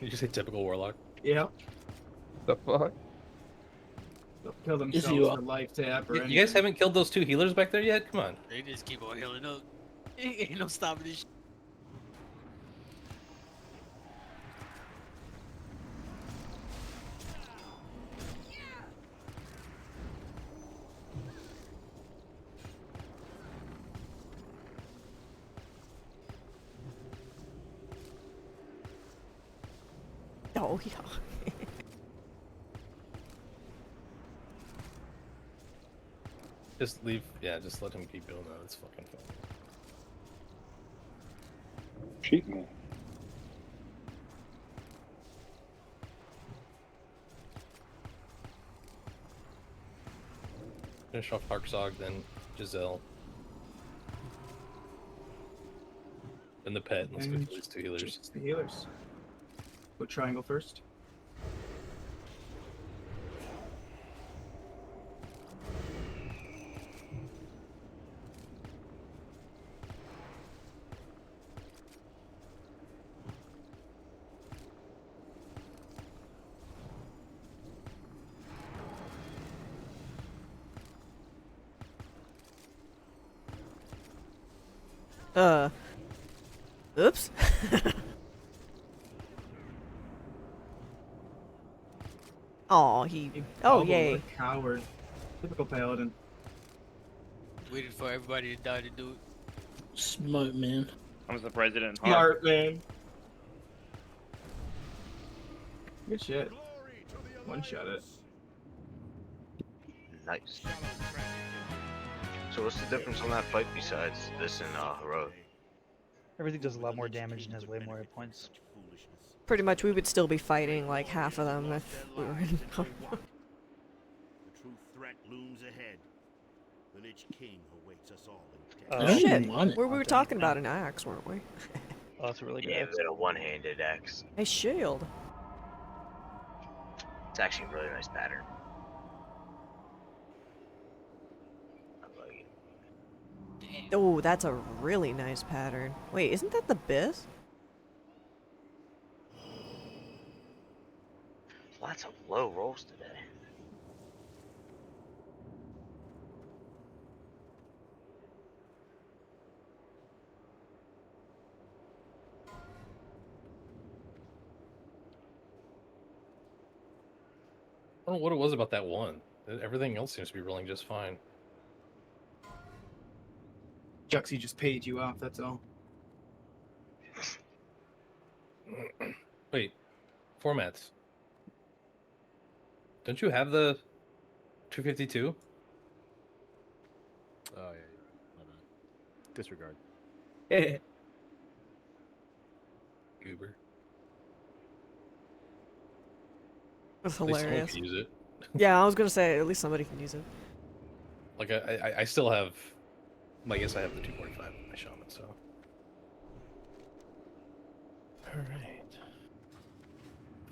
Did you say typical warlock? Yeah. The fuck? They'll kill you themselves up? for life tap or You anything. guys haven't killed those two healers back there yet? Come on. They just keep on healing up. Ain't no stopping this shit. Oh, yeah. Just leave. Yeah, just let him keep doing that. It's fucking fun. Cheat me. Finish off Harksog, then Giselle. Then the pet. Let's go And kill these 2 healers. just the healers. Put triangle first. Oops. Oh, he. Oh, Bubble, yay. what a coward. Typical paladin. Waited for everybody to die to do it. Smart man. I was the president. Smart man. Good shit. One shot it. Nice. So what's the difference on that fight besides this and heroic? Everything does a lot more damage and has way more hit points. Pretty much, we would still be fighting like half of them if we were in. The true threat looms ahead. The Lich King awaits us all in Oh, death. shit. We were talking about an axe, weren't we? Oh, that's a really good Yeah, axe. with a one-handed axe. A shield. It's actually a really nice pattern. I like it. Oh, that's a really nice pattern. Wait, isn't that the Biz? Lots of low rolls today. I don't know what it was about that one. Everything else seems to be rolling just fine. Juxie just paid you off, that's all. Wait, formats. Don't you have the 252? Oh yeah, my bad. Disregard. Goober. That's At least someone hilarious. can use it. Yeah, I was gonna say, at least somebody can use it. Like, I still have... I guess I have the 245 in my shaman, so... Alright.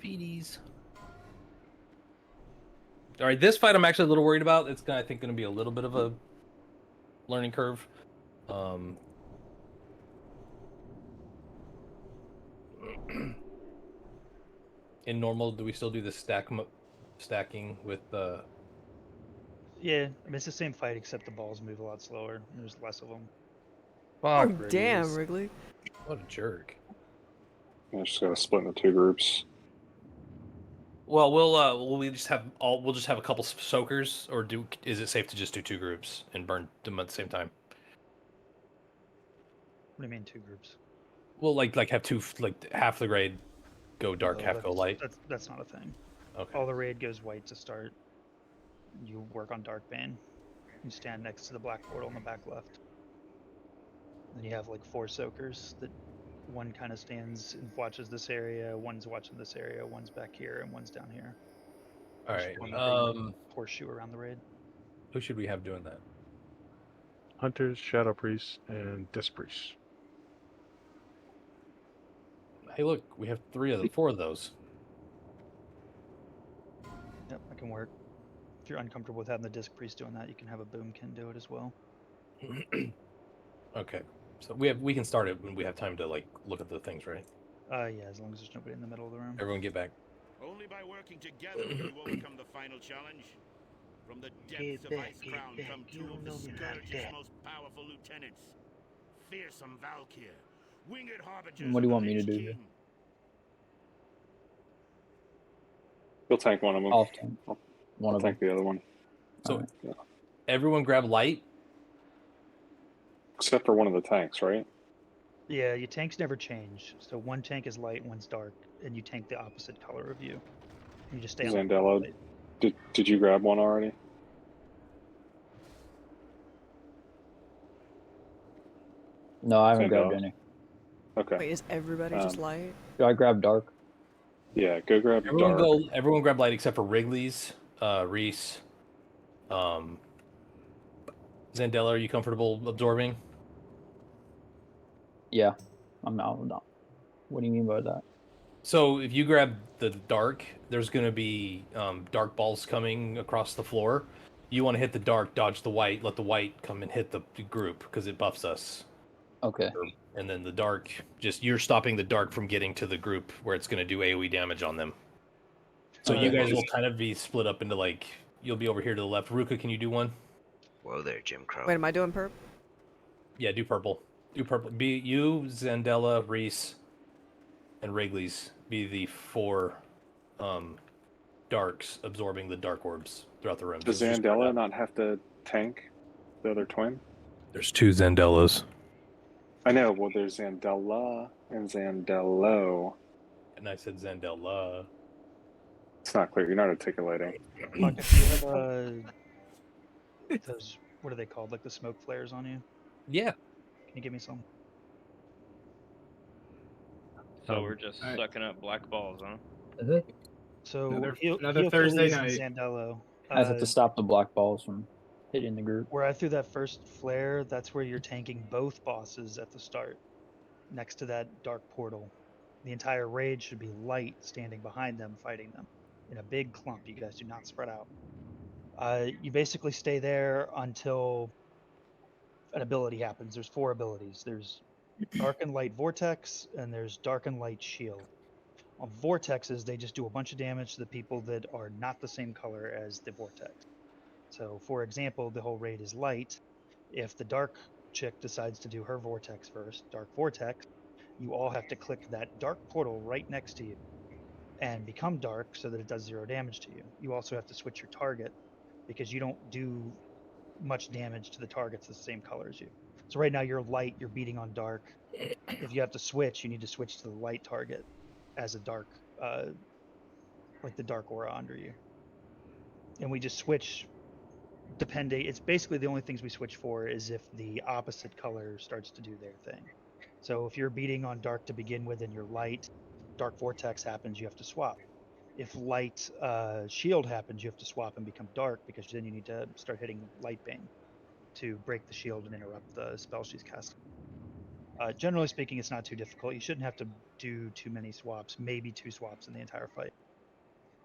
Feedies. Alright, this fight I'm actually a little worried about. It's, I think, going to be a little bit of a learning curve. In normal, do we still do the stacking with the... Yeah, I mean, it's the same fight except the balls move a lot slower. And there's less of them. Oh, damn, Wrigley. What a jerk. I just gotta split into 2 groups. Well, we'll just have a couple soakers, or is it safe to just do 2 groups and burn them at the same time? What do you mean 2 groups? Well, like have 2, like half the grade go dark, No, half go light. That's not a thing. Okay. All the raid goes white to start. You work on Dark Bane. You stand next to the black portal in the back left. Then you have like 4 soakers that one kind of stands and watches this area, one's watching this area, one's back here, and one's down here. All Just right. form a big horseshoe around the raid. Who should we have doing that? Hunters, Shadow Priests, and Disc Priests. Hey, look, we have 4 of those. Yep, that can work. If you're uncomfortable with having the Disc Priest doing that, you can have a Boomkin do it as well. Okay, so we can start it when we have time to like look at the things, right? Yeah, as long as there's nobody in the middle of the room. Everyone get back. Only by working together will you overcome the final challenge. From the depths of Ice Crown come 2 of the Scourge's most powerful lieutenants. Fearsome Valkyr, winged harbingers. What do you of want the me to Lich do here? King. You'll tank one of them. Off tank. One I'll of them. tank the other one. So everyone grab light. Except for one of the tanks, right? Yeah, your tanks never change. So one tank is light, one's dark, and you tank the opposite color of you. You just stay on the Zandela, light. did you grab one already? No, I haven't grabbed Zandela? any. Okay. Wait, is everybody just light? Do I grab dark? Yeah, go grab Everyone dark. everyone grab light except for Wrigley's, Reese, Zandela, are you comfortable absorbing? Yeah, I'm out. No. What do you mean by that? So if you grab the dark, there's going to be dark balls coming across the floor. You want to hit the dark, dodge the white, let the white come and hit the group because it buffs us. Okay. And then the dark, just you're stopping the dark from getting to the group where it's going to do AoE damage on them. So you guys will kind of be split up into like, you'll be over here to the left. Ruka, can you do one? Whoa there, Jim Crow. Wait, am I doing perp? Yeah, do purple. Do purple. Be you, Zandela, Reese, and Wrigley's be the 4 darks absorbing the dark orbs throughout the room. Does Zandela not have to tank the other twin? There's 2 Zandelas. I know. Well, there's Zandela and Zandelo. And I said Zandela. It's not clear. You're not articulating. Mark, if you have those, what are they called? Like the smoke flares on you? Yeah. Can you give me some? So we're just sucking up black balls, huh? So another Thursday night. Zandello. I have to stop the black balls from hitting the group. Where I threw that first flare, that's where you're tanking both bosses at the start, next to that dark portal. The entire raid should be light standing behind them, fighting them in a big clump. You guys do not spread out. You basically stay there until an ability happens. There's 4 abilities. There's Dark and Light Vortex, and there's Dark and Light Shield. On vortexes, they just do a bunch of damage to the people that are not the same color as the vortex. So, for example, the whole raid is light. If the dark chick decides to do her vortex first, dark vortex, you all have to click that dark portal right next to you and become dark so that it does 0 damage to you. You also have to switch your target because you don't do much damage to the targets the same color as you. So right now you're light, you're beating on dark. If you have to switch, you need to switch to the light target as a dark, like the dark aura under you. And we just switch depending. It's basically the only things we switch for is if the opposite color starts to do their thing. So if you're beating on dark to begin with and you're light, dark vortex happens, you have to swap. If light shield happens, you have to swap and become dark because then you need to start hitting light bane to break the shield and interrupt the spell she's casting. Generally speaking, it's not too difficult. You shouldn't have to do too many swaps, maybe 2 swaps in the entire fight.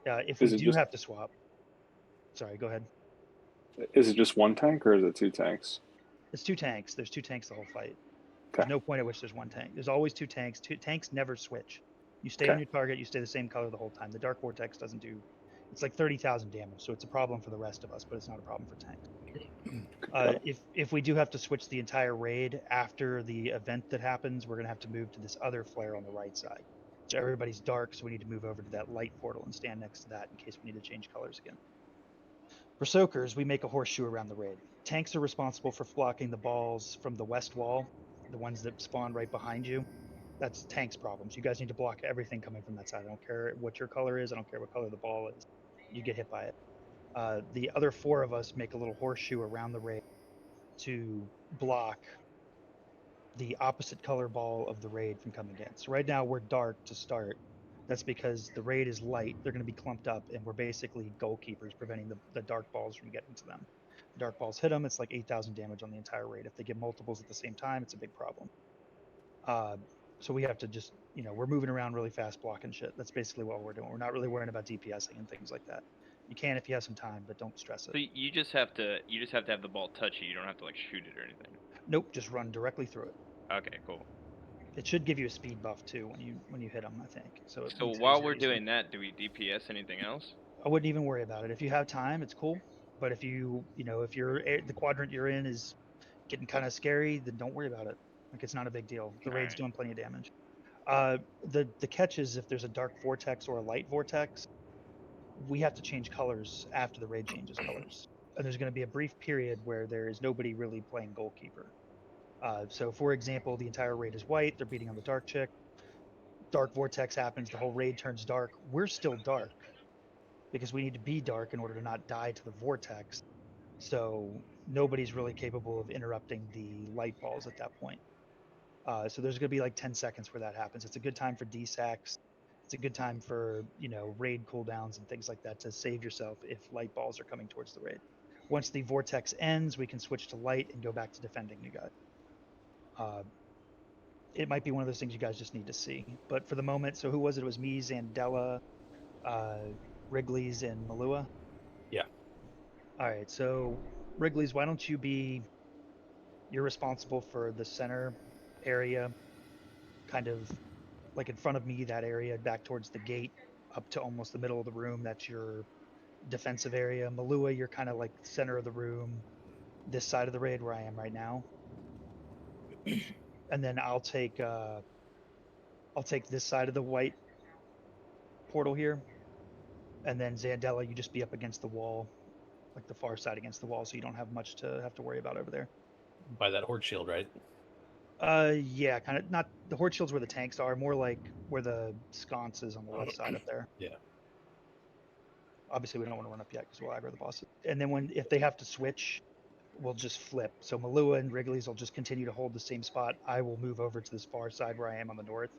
If we do have to swap, sorry, go ahead. Is it just 1 tank or is it 2 tanks? It's 2 tanks. There's 2 tanks the whole fight. There's no point at which there's 1 tank. There's always 2 tanks. 2 tanks never switch. You stay on your target. You stay the same color the whole time. The Dark Vortex doesn't do. It's like 30,000 damage, so it's a problem for the rest of us, but it's not a problem for tanks. If we do have to switch the entire raid after the event that happens, we're gonna have to move to this other flare on the right side. So everybody's dark, so we need to move over to that light portal and stand next to that in case we need to change colors again. For soakers, we make a horseshoe around the raid. Tanks are responsible for blocking the balls from the west wall, the ones that spawn right behind you. That's tanks' problems. You guys need to block everything coming from that side. I don't care what your color is. I don't care what color the ball is. You get hit by it. The other 4 of us make a little horseshoe around the raid to block the opposite color ball of the raid from coming in. So right now we're dark to start. That's because the raid is light. They're going to be clumped up, and we're basically goalkeepers preventing the dark balls from getting to them. The dark balls hit them, it's like 8,000 damage on the entire raid. If they get multiples at the same time, it's a big problem. So we have to just, we're moving around really fast, blocking shit. That's basically what we're doing. We're not really worrying about DPSing and things like that. You can if you have some time, but don't stress it. So you just have to have the ball touch you. You don't have to like shoot it or anything. Nope, just run directly through it. Okay, cool. It should give you a speed buff too when you hit them, I think. So while we're doing that, do we DPS anything else? I wouldn't even worry about it. If you have time, it's cool. But if if the quadrant you're in is getting kind of scary, then don't worry about it. Like it's not a big deal. The raid's doing plenty of damage. The catch is if there's a dark vortex or a light vortex, we have to change colors after the raid changes colors. And there's going to be a brief period where there is nobody really playing goalkeeper. So for example, the entire raid is white. They're beating on the dark chick. Dark vortex happens. The whole raid turns dark. We're still dark because we need to be dark in order to not die to the vortex. So nobody's really capable of interrupting the light balls at that point. So there's going to be like 10 seconds where that happens. It's a good time for DSACs. It's a good time for, raid cooldowns and things like that to save yourself if light balls are coming towards the raid. Once the vortex ends, we can switch to light and go back to defending you guys. It might be one of those things you guys just need to see. But for the moment, so who was it? It was me, Zandela, Wrigley's, and Malua? Yeah. All right, so Wrigley's, why don't you be... You're responsible for the center area, kind of like in front of me, that area, back towards the gate, up to almost the middle of the room. That's your defensive area. Malua, you're kind of like center of the room, this side of the raid where I am right now. And then I'll take this side of the white portal here. And then Zandela, you just be up against the wall, like the far side against the wall, so you don't have much to have to worry about over there. By that horde shield, right? Yeah, kind of. Not the horde shields where the tanks are, more like where the sconce is on the left side up there. Yeah. Obviously, we don't want to run up yet because we'll aggro the bosses. And then if they have to switch, we'll just flip. So Malua and Wrigley's will just continue to hold the same spot. I will move over to this far side where I am on the north.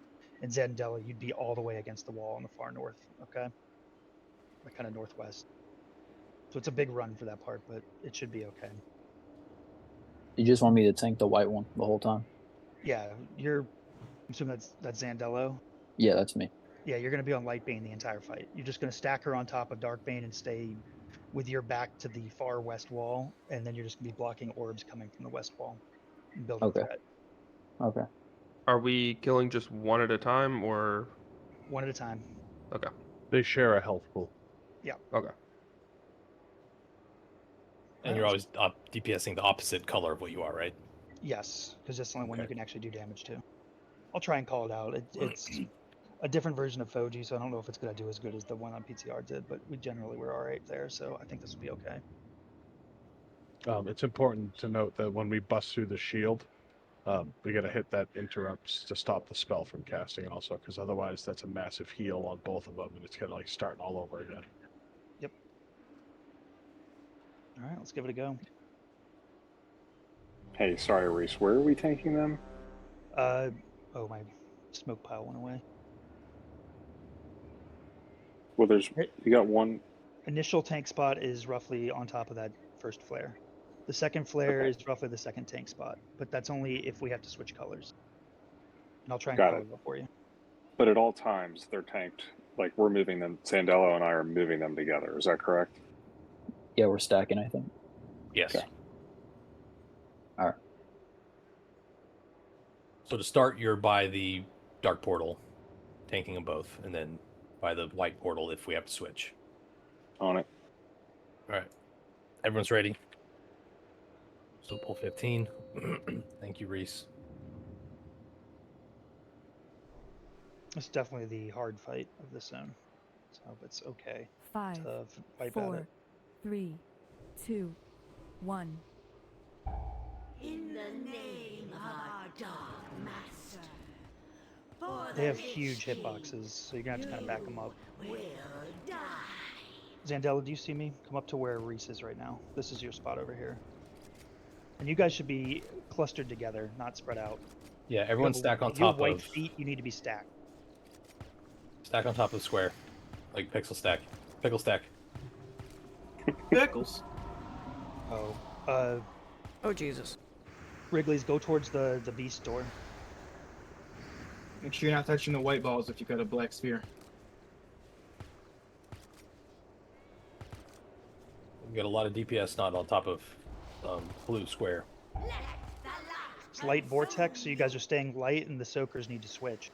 And Zandela, you'd be all the way against the wall on the far north, okay? Like kind of northwest. So it's a big run for that part, but it should be okay. You just want me to tank the white one the whole time? Yeah, I'm assuming that's Zandelo? Yeah, that's me. Yeah, you're going to be on Lightbane the entire fight. You're just going to stack her on top of Darkbane and stay with your back to the far west wall, and then you're just going to be blocking orbs coming from the west wall and building threat. Okay. Are we killing just one at a time, or...? One at a time. Okay. They share a health pool. Yeah. Okay. And you're always DPSing the opposite color of what you are, right? Yes, because that's the only one you can actually do damage to. I'll try and call it out. It's a different version of Foji, so I don't know if it's going to do as good as the one on PTR did, but we generally were alright there, so I think this will be okay. It's important to note that when we bust through the shield, we got to hit that interrupts to stop the spell from casting also, because otherwise that's a massive heal on both of them, and it's going to like starting all over again. Yep. All right, let's give it a go. Hey, sorry, Reese. Where are we taking them? Oh, my smoke pile went away. Well, you got one. Initial tank spot is roughly on top of that first flare. The second flare is roughly the second tank spot, but that's only if we have to switch colors. And I'll try and call it up for you. But at all times, they're tanked. Like, we're moving them. Sandello and I are moving them together. Is that correct? Yeah, we're stacking, I think. Yes. Okay. All right. So to start, you're by the dark portal, tanking them both, and then by the white portal if we have to switch. On it. All right. Everyone's ready. So pull 15. Thank you, Reese. It's definitely the hard fight of this zone. So I hope it's okay. 5, to fight 4, at it. 3, 2, 1. In the name of our Dark Master. For They have huge hitboxes, so you're going to have to kind of back them up. will die. Zandela, do you see me? Come up to where Reese is right now. This is your spot over here. And you guys should be clustered together, not spread out. Yeah, everyone stack on if you have top white of... feet, you need to be stacked. Stack on top of the square. Like pixel stack. Pickle stack. Pickles. Oh. Oh, Jesus. Wrigley's, go towards the beast door. Make sure you're not touching the white balls if you got a black sphere. We got a lot of DPS not on top of blue square. It's light vortex, so you guys are staying light, and the soakers need to switch.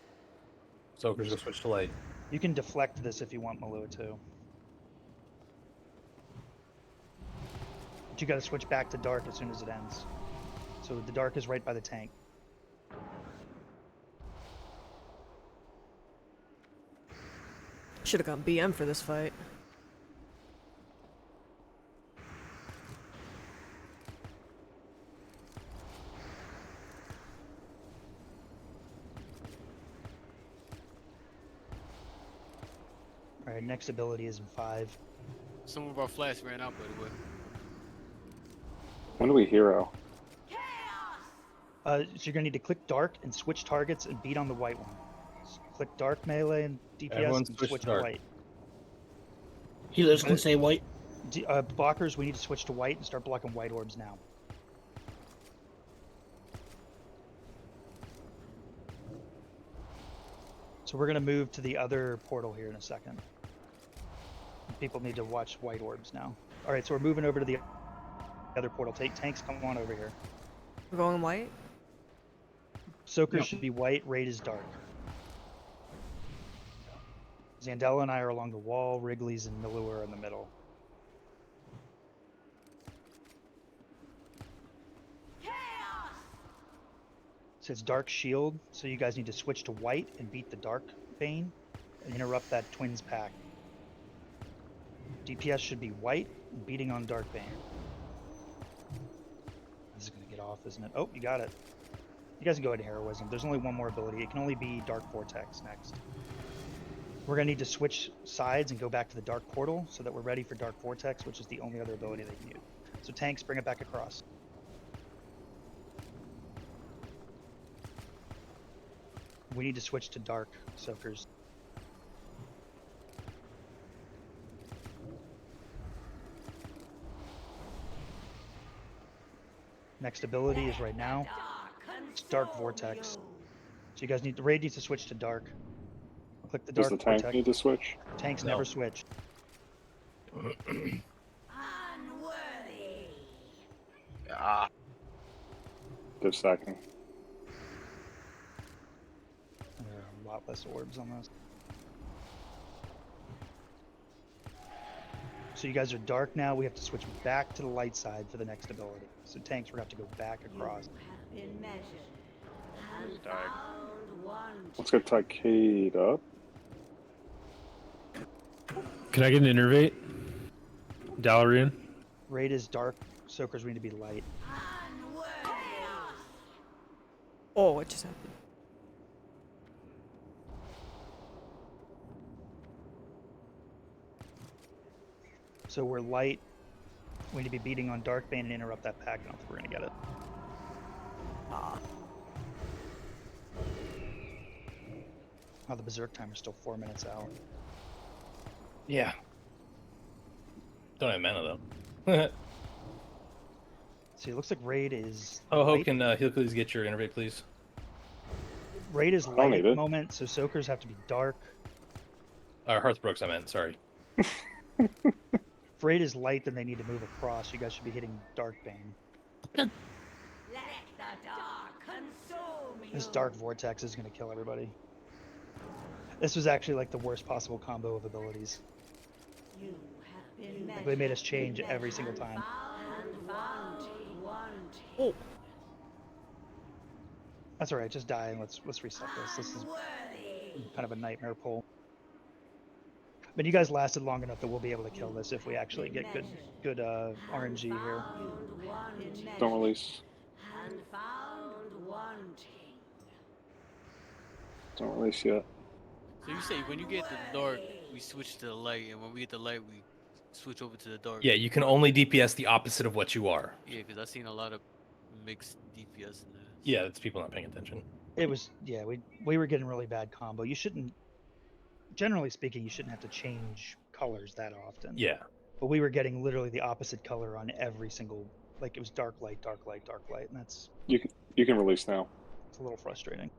Soakers will switch to light. You can deflect this if you want, Malua, too. But you gotta switch back to dark as soon as it ends. So the dark is right by the tank. Should have gone BM for this fight. Alright, next ability is in 5. Some of our flash ran out, by the way. When do we hero? So you're gonna need to click dark and switch targets and beat on the white one. So click dark melee and DPS Everyone and switch switch dark. white. Healers can say white. Blockers, we need to switch to white and start blocking white orbs now. So we're going to move to the other portal here in a second. People need to watch white orbs now. All right, so we're moving over to the other portal. Tanks, come on over here. We're going white? Soakers should be white, Raid is dark. Zandela and I are along the wall, Wrigley's and Milu are in the middle. So it's dark shield, so you guys need to switch to white and beat the dark bane and interrupt that twins pack. DPS should be white and beating on dark bane. This is gonna get off, isn't it? Oh, you got it. You guys can go ahead and heroism. There's only one more ability. It can only be dark vortex next. We're gonna need to switch sides and go back to the dark portal so that we're ready for dark vortex, which is the only other ability they can use. So tanks, bring it back across. We need to switch to dark soakers. Next ability is right now. It's dark vortex. So you guys need, the raid needs to switch to dark. Click the dark Does the tank vortex. need to switch? Tanks No. never switch. Unworthy. Ah. Just stacking. There are a lot less orbs on this. So you guys are dark now. We have to switch back to the light side for the next ability. So tanks, we're gonna have to go back across. Been measured. And Dark. found wanting. Let's get Tycade up. Can I get an innervate? Dalarian? Raid is dark. Soakers, we need to be light. Oh, what just happened? So we're light. We need to be beating on dark bane and interrupt that pack. I don't think we're gonna get it. Oh, the berserk timer's still 4 minutes out. Yeah. Don't have mana though. See, it looks like raid is. Ho light. can he'll please get your innervate, please. Raid is don't light at need the it. moment, so soakers have to be dark. Hearthbrooks, I meant. Sorry. If raid is light, then they need to move across. You guys should be hitting dark bane. Let the dark consume you. This dark vortex is gonna kill everybody. This was actually like the worst possible combo of abilities. You have been Like, they made us change every single time. and found wanting. Oh. That's alright, just die and let's reset this. This is kind of a nightmare pull. But you guys lasted long enough that we'll be able to kill this if we actually get good RNG here. Don't release. And found wanting. Don't release yet. So you say when you get the dark, we switch to the light, and when we get the light, we switch over to the dark. Yeah, you can only DPS the opposite of what you are. Yeah, because I've seen a lot of mixed DPS in there. Yeah, it's people not paying attention. It was, yeah, we were getting really bad combo. You shouldn't, generally speaking, you shouldn't have to change colors that often. Yeah. But we were getting literally the opposite color on every single, like it was dark light, dark light, dark light, and that's You can release now. it's a little frustrating.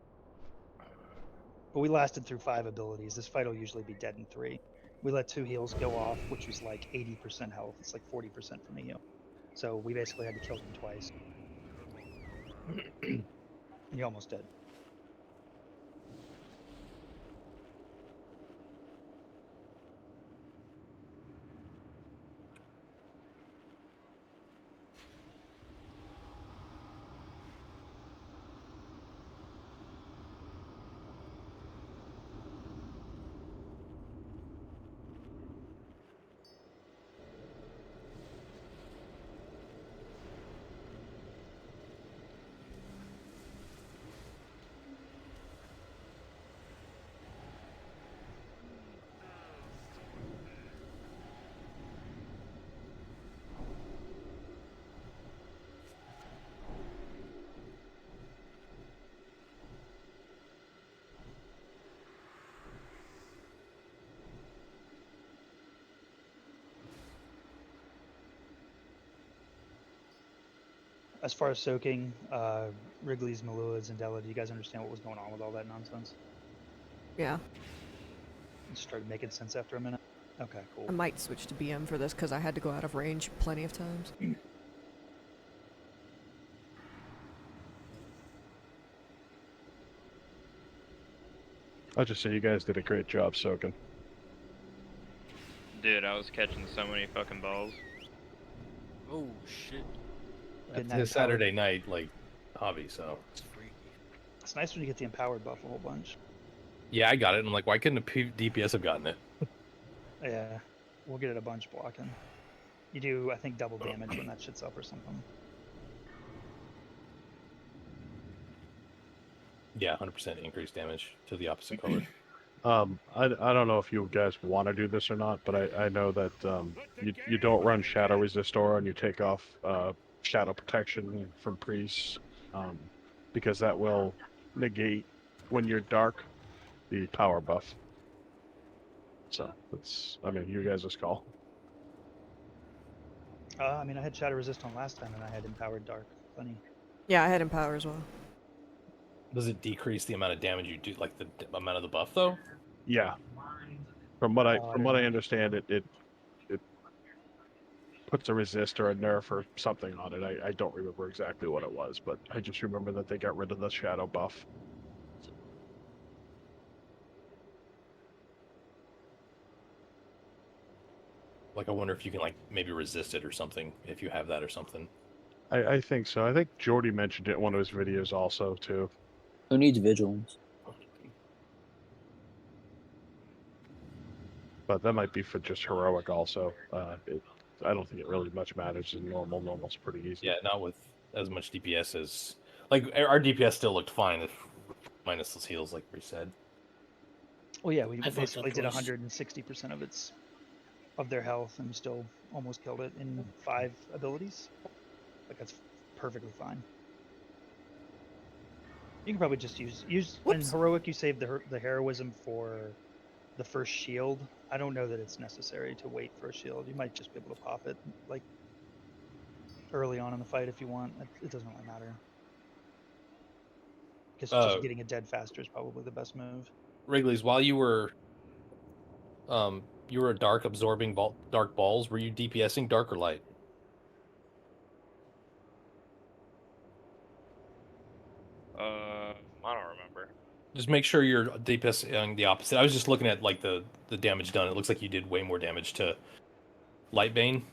But we lasted through 5 abilities. This fight will usually be dead in 3. We let 2 heals go off, which was like 80% health. It's like 40% from the heal. So we basically had to kill them twice. And you almost did. As far as soaking, Wrigley's, Malua's, and Della, do you guys understand what was going on with all that nonsense? Yeah. It started making sense after a minute. Okay, cool. I might switch to BM for this because I had to go out of range plenty of times. I'll just say you guys did a great job soaking. Dude, I was catching so many fucking balls. Oh shit. That's his Saturday night, like, hobby, so. It's nice when you get the empowered buff a whole bunch. Yeah, I got it. And I'm like, why couldn't a DPS have gotten it? Yeah, we'll get it a bunch blocking. You do, I think, double damage when that shit's up or something. Yeah, 100% increased damage to the opposite color. I don't know if you guys want to do this or not, but I know that you don't run Shadow Resist Aura and you take off Shadow Protection from priests, because that will negate, when you're dark, the power buff. So that's, I mean, you guys' call. I mean, I had Shadow Resist on last time and I had Empowered Dark. Plenty. Yeah, I had Empower as well. Does it decrease the amount of damage you do, like the amount of the buff, though? Yeah. From what I understand, it puts a resist or a nerf or something on it. I don't remember exactly what it was, but I just remember that they got rid of the shadow buff. Like, I wonder if you can, like, maybe resist it or something, if you have that or something. I think so. I think Jordy mentioned it in one of his videos also, too. Who needs vigilance? But that might be for just heroic also. I don't think it really much matters in normal. Normal's pretty easy. Yeah, not with as much DPS as... Like, our DPS still looked fine, minus those heals, like we said. Well, yeah, we basically did 160% of their health and still almost killed it in 5 abilities. Like, that's perfectly fine. You can probably just use in heroic. You save the heroism for the first shield. I don't know that it's necessary to wait for a shield. You might just be able to pop it like early on in the fight if you want. It doesn't really matter. Because just getting it dead faster is probably the best move. Wrigley's, while you were dark absorbing dark balls, were you DPSing dark or light? I don't remember. Just make sure you're DPSing the opposite. I was just looking at, like, the damage done. It looks like you did way more damage to Light Bane,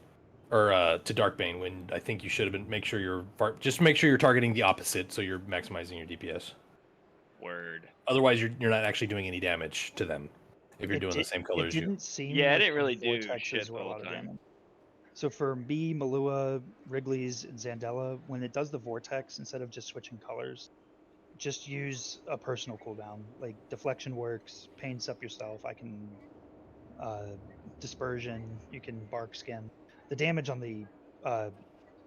or to Dark Bane, when I think you should have been. Make sure you're targeting the opposite, so you're maximizing your DPS. Word. Otherwise, you're not actually doing any damage to them if you're doing the same color as you. It didn't seem yeah, like I didn't really the do vortexes shit the were a whole lot of time. damage. So for me, Malua, Wrigley's, and Zandella, when it does the vortex, instead of just switching colors, just use a personal cooldown. Like deflection works, pain sup yourself. I can dispersion. You can bark skin. The damage on the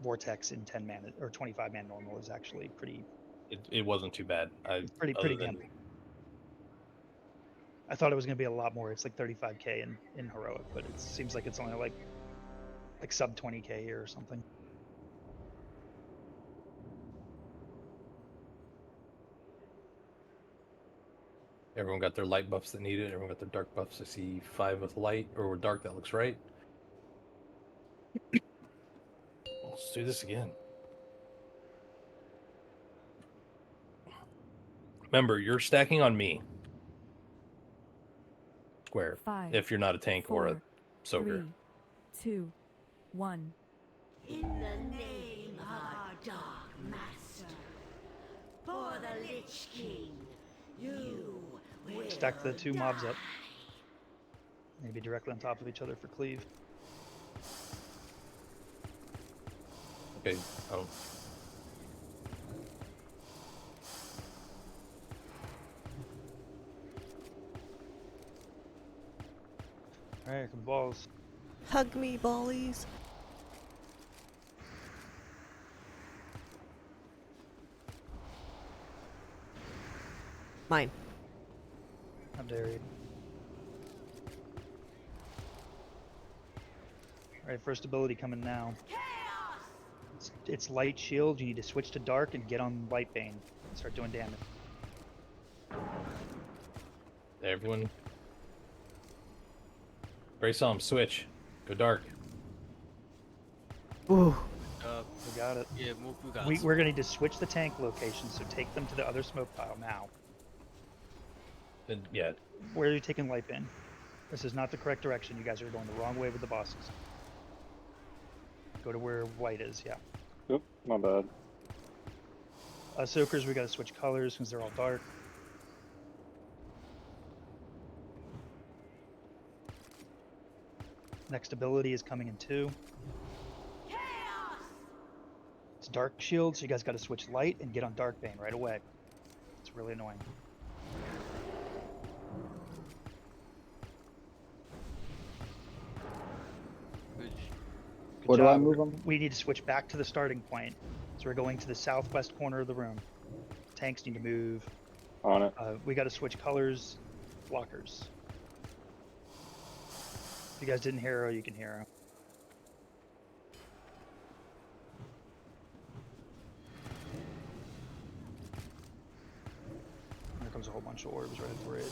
vortex in 10 man or 25 man normal is actually pretty. It wasn't too bad. It's pretty damn. I thought it was going to be a lot more. It's like 35k in heroic, but it seems like it's only like sub 20k or something. Everyone got their light buffs that need it. Everyone got their dark buffs. I see 5 with light, or with dark. That looks right. Let's do this again. Remember, you're stacking on me. Square. 5, if you're not a tank or a 4, soaker. 3, 2, 1. In the name of our Dark Master, for the Lich King, you will Stack the 2 mobs up. Maybe directly on top of each other for cleave. Okay. Oh. Alright, here come the balls. Hug me, ballies. Mine. I'm buried. Alright, first ability coming now. it's light shield. You need to switch to dark and get on light bane and start doing damage. Everyone. Brace on, switch. Go dark. Ooh. We got it. Yeah, we got We're gonna need to switch the tank location, so take them to the other smoke pile now. And yeah. Where are you taking light bane? This is not the correct direction. You guys are going the wrong way with the bosses. Go to where white is, yeah. Oop, my bad. Soakers, we gotta switch colors because they're all dark. Next ability is coming in 2. It's dark shield, so you guys gotta switch light and get on dark bane right away. It's really annoying. Where do I move them? We need to switch back to the starting point. So we're going to the southwest corner of the room. Tanks need to move. On it. We got to switch colors. Blockers. If you guys didn't hero, you can hero. There comes a whole bunch of orbs right at the raid.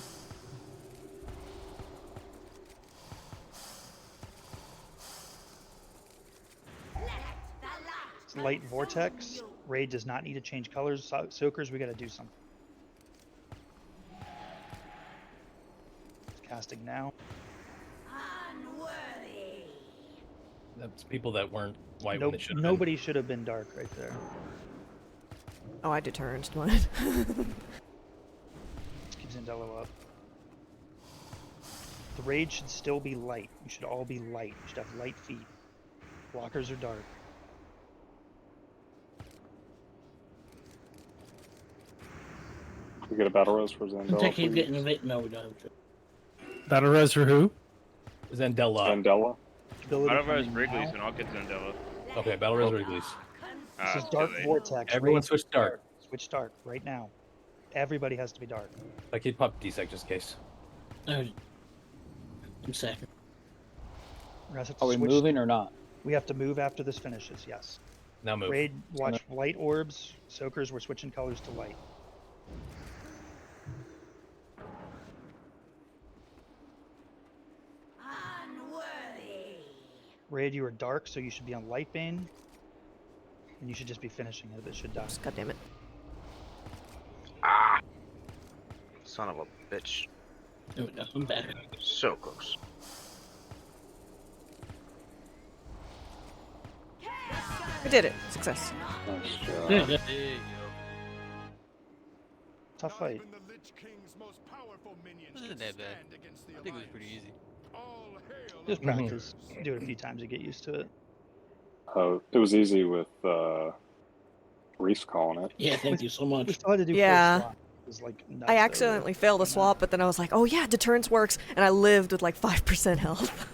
It's light vortex. Raid does not need to change colors. Soakers, we gotta do something. It's casting now. That's people that weren't white when they should have Nobody should have been dark right there. Oh, I deterrence one. Keep Zendello up. The raid should still be light. You should all be light. You should have light feet. Blockers are dark. We get a battle rose for Zandela. I keep please. getting a bit. No, we don't have to. Battle res for who? Zandela. Zandela. Battle Res Wrigley's and I'll get Zandela. Okay, battle res Wrigley's. This is dark vortex. Everyone Raid switch dark. Switch dark right now. Everybody has to be dark. I could pop D-Sec just in case. I'm second. We're gonna have to Are we switch- moving or not? We have to move after this finishes, yes. Now move. Raid, watch light orbs. Soakers, we're switching colors to light. Raid, you are dark, so you should be on light bane. And you should just be finishing it. It should die. God damn it. Ah! Son of a bitch. There we go. I'm back. So close. We did it. Success. Nice job. There you go. There you go. Tough fight. Wasn't that bad. I think it was pretty easy. Just practice. Do it a few times to get used to it. It was easy with Reese calling it. Yeah, thank you so We much. still had to do Yeah. full swap. It was like nuts, I though. accidentally failed a swap, but then I was like, oh yeah, deterrence works, and I lived with like 5% health.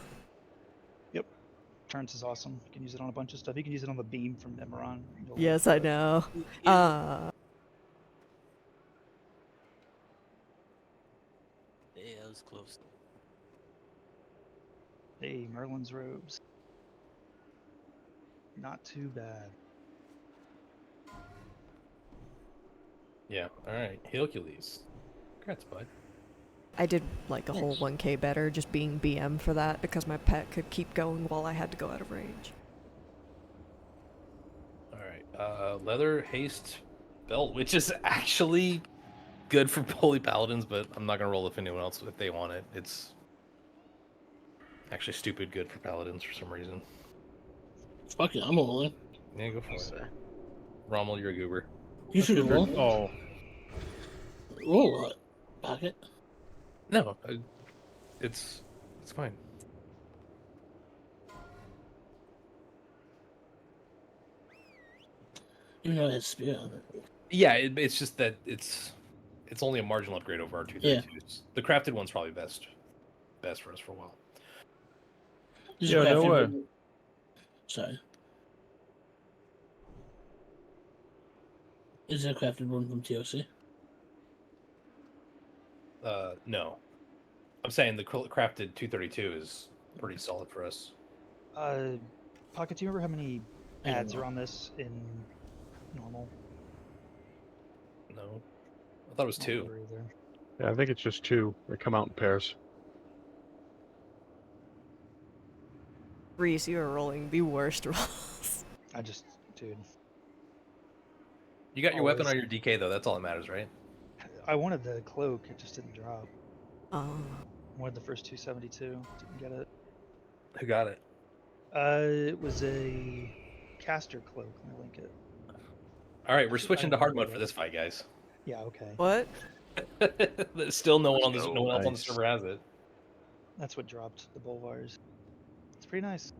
Yep. Turns is awesome. You can use it on a bunch of stuff. You can use it on the beam from Emeron. Yes, I know. Yeah, that was close. Hey, Merlin's robes. Not too bad. Yeah, alright. Hercules. Congrats, bud. I did like a whole 1k better just being BM for that because my pet could keep going while I had to go out of range. Alright, leather haste belt, which is actually good for Holy Paladins, but I'm not gonna roll if anyone else, if they want it. It's actually stupid good for Paladins for some reason. Fuck it, I'm rolling. Yeah, go for it. Rommel, you're a goober. You should roll. Oh. Roll what? Pocket? No, it's fine. Even though it has spear on it. Yeah, it's just that it's only a marginal upgrade over our 232s. Yeah. The crafted one's probably best for us for a while. This is Yeah, no crafted way. one- Sorry. Is that crafted one from TOC? No. I'm saying the crafted 232 is pretty solid for us. Pocket, do you remember how many ads are on this in normal? No. I thought it was 2. Yeah, I think it's just 2. They come out in pairs. Reese, you are rolling the worst rolls. Dude. You got your weapon Always. on your DK though. That's all that matters, right? I wanted the cloak, it just didn't drop. Oh. I wanted the first 272, didn't get it. Who got it? It was a caster cloak. Let me link it. All right, we're switching to hard mode it. for this fight, guys. Yeah, okay. What? Still no one on Let's no go. one else on the Nice. server has it. That's what dropped the Bolvars. It's pretty nice.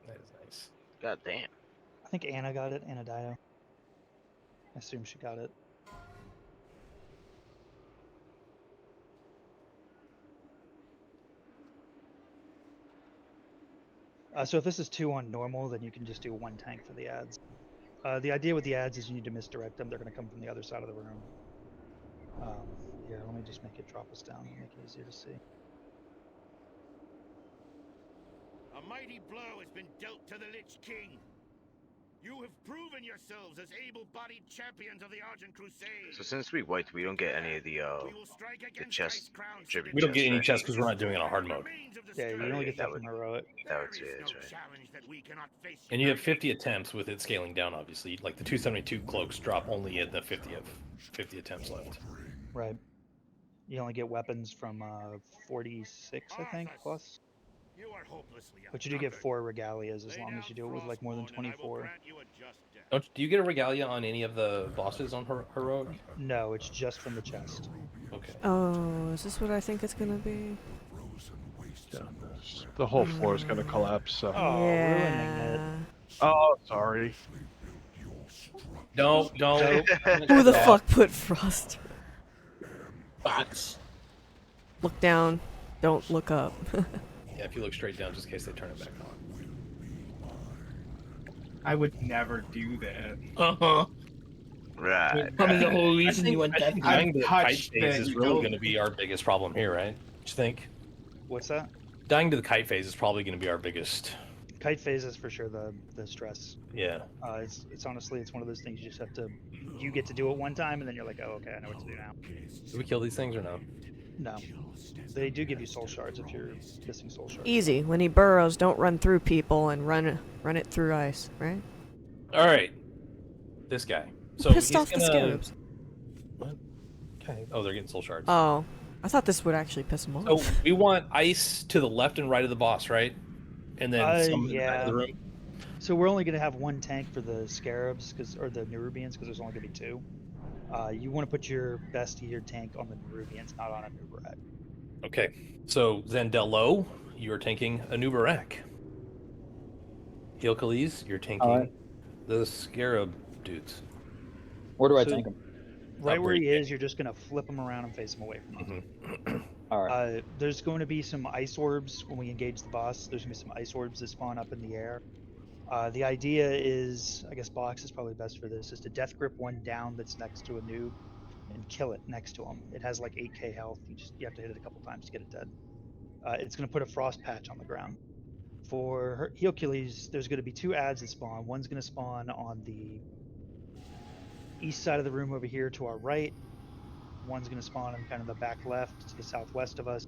That is nice. God damn. I think Anna got it, Anna Dio. I assume she got it. So if this is 2 on normal, then you can just do 1 tank for the ads. The idea with the ads is you need to misdirect them. They're going to come from the other side of the room. Here, let me just make it drop us down. Make it easier to see. A mighty blow has been dealt to the Lich King. You have proven yourselves as able-bodied champions of the Argent Crusade. So since we wiped, we don't get any of the chest tribute. We don't get chests, any right? chests because we're not doing it on hard mode. Yeah, you only get that would, from heroic. That would be it, right? And you have 50 attempts with it scaling down, obviously. Like the 272 cloaks drop only at the 50 attempts left. Right. You only get weapons from 46, I think, plus. But you do get 4 regalias as long as you do it with like more than 24. Do you get a regalia on any of the bosses on heroic? No, it's just from the chest. Okay. Oh, is this what I think it's gonna be? Yeah. The whole floor is going to collapse. So. Oh, Yeah. Oh, sorry. Don't. Who the fuck put frost? Look down. Don't look up. Yeah, if you look straight down, just in case they turn it back on. I would never do that. Right. Probably the whole reason you went that Dying to the kite touched phase that is you really don't- going to be our biggest problem here, right? What you think? What's that? Dying to the kite phase is probably going to be our biggest. Kite phase is for sure the stress. Yeah. It's honestly, it's one of those things you just have to, you get to do it one time and then you're like, oh, okay, I know what to do now. Do we kill these things or no? No. They do give you soul shards if you're missing soul shards. Easy. When he burrows, don't run through people and run it through ice, right? All right. This guy. So Pissed he's off the gonna... scarabs. What? Okay. Oh, they're getting soul shards. Oh, I thought this would actually piss him off. So we want ice to the left and right of the boss, right? And then some in the back of the room. So we're only going to have 1 tank for the scarabs, or the Nerubians, because there's only going to be 2. You want to put your best tiered tank on the Nerubians, not on a Nubarak. Okay. So Zandello, you're tanking a Nubarak. Hilkalis, you're tanking the scarab dudes. Where do I So- tank him? Right where he is, you're just going to flip him around and face him away from him. All right. There's going to be some ice orbs when we engage the boss. There's going to be some ice orbs that spawn up in the air. The idea is, I guess Box is probably best for this, is to death grip one down that's next to a noob and kill it next to him. It has like 8k health. You have to hit it a couple times to get it dead. It's going to put a frost patch on the ground. For Hercules, there's going to be 2 ads that spawn. One's going to spawn on the east side of the room over here to our right. One's going to spawn in kind of the back left to the southwest of us.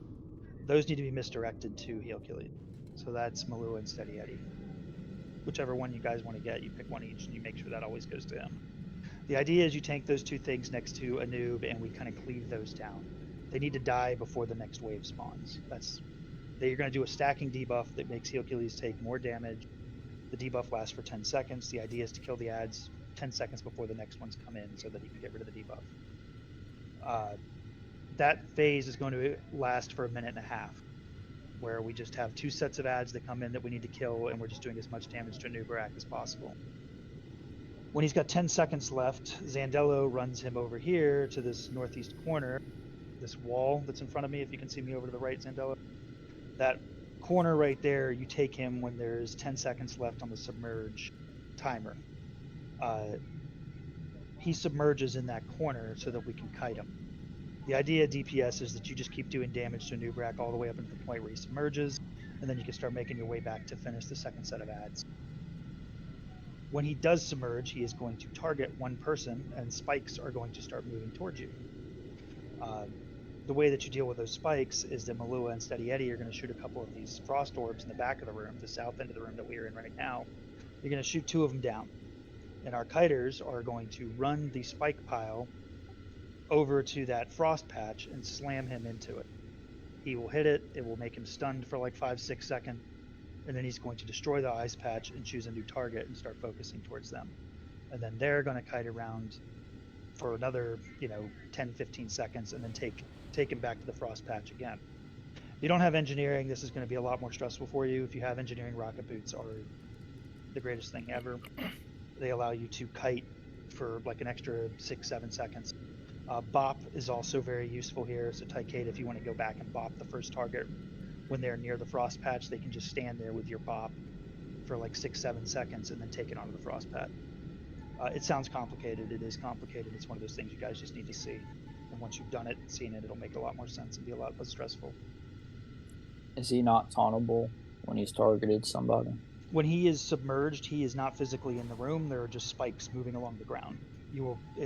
Those need to be misdirected to Hercules. So that's Malua and Steady Eddie. Whichever one you guys want to get, you pick one each and you make sure that always goes to him. The idea is you tank those 2 things next to a noob and we kind of cleave those down. They need to die before the next wave spawns. You're going to do a stacking debuff that makes Hercules take more damage. The debuff lasts for 10 seconds. The idea is to kill the ads 10 seconds before the next ones come in so that he can get rid of the debuff. That phase is going to last for 1.5 minutes, where we just have 2 sets of ads that come in that we need to kill, and we're just doing as much damage to Nubarak as possible. When he's got 10 seconds left, Zandello runs him over here to this northeast corner, this wall that's in front of me, if you can see me over to the right, Zandello. That corner right there, you take him when there's 10 seconds left on the submerge timer. He submerges in that corner so that we can kite him. The idea of DPS is that you just keep doing damage to Nubarak all the way up into the point where he submerges. and then you can start making your way back to finish the second set of ads. When he does submerge, he is going to target one person, and spikes are going to start moving towards you. The way that you deal with those spikes is that Malua and Steady Eddie are going to shoot a couple of these frost orbs in the back of the room, the south end of the room that we are in right now. You're going to shoot 2 of them down. And our kiters are going to run the spike pile over to that frost patch and slam him into it. He will hit it, it will make him stunned for like 5-6 seconds, and then he's going to destroy the ice patch and choose a new target and start focusing towards them. And then they're going to kite around for another, 10-15 seconds, and then take him back to the frost patch again. If you don't have engineering, this is going to be a lot more stressful for you. If you have engineering, rocket boots are the greatest thing ever. They allow you to kite for like an extra 6-7 seconds. Bop is also very useful here. So Tycade, if you want to go back and bop the first target when they're near the frost patch, they can just stand there with your bop for like 6-7 seconds and then take it onto the frost patch. It sounds complicated. It is complicated. It's one of those things you guys just need to see. And once you've done it and seen it, it'll make a lot more sense and be a lot less stressful. Is he not tauntable when he's targeted somebody? When he is submerged, he is not physically in the room. There are just spikes moving along the ground.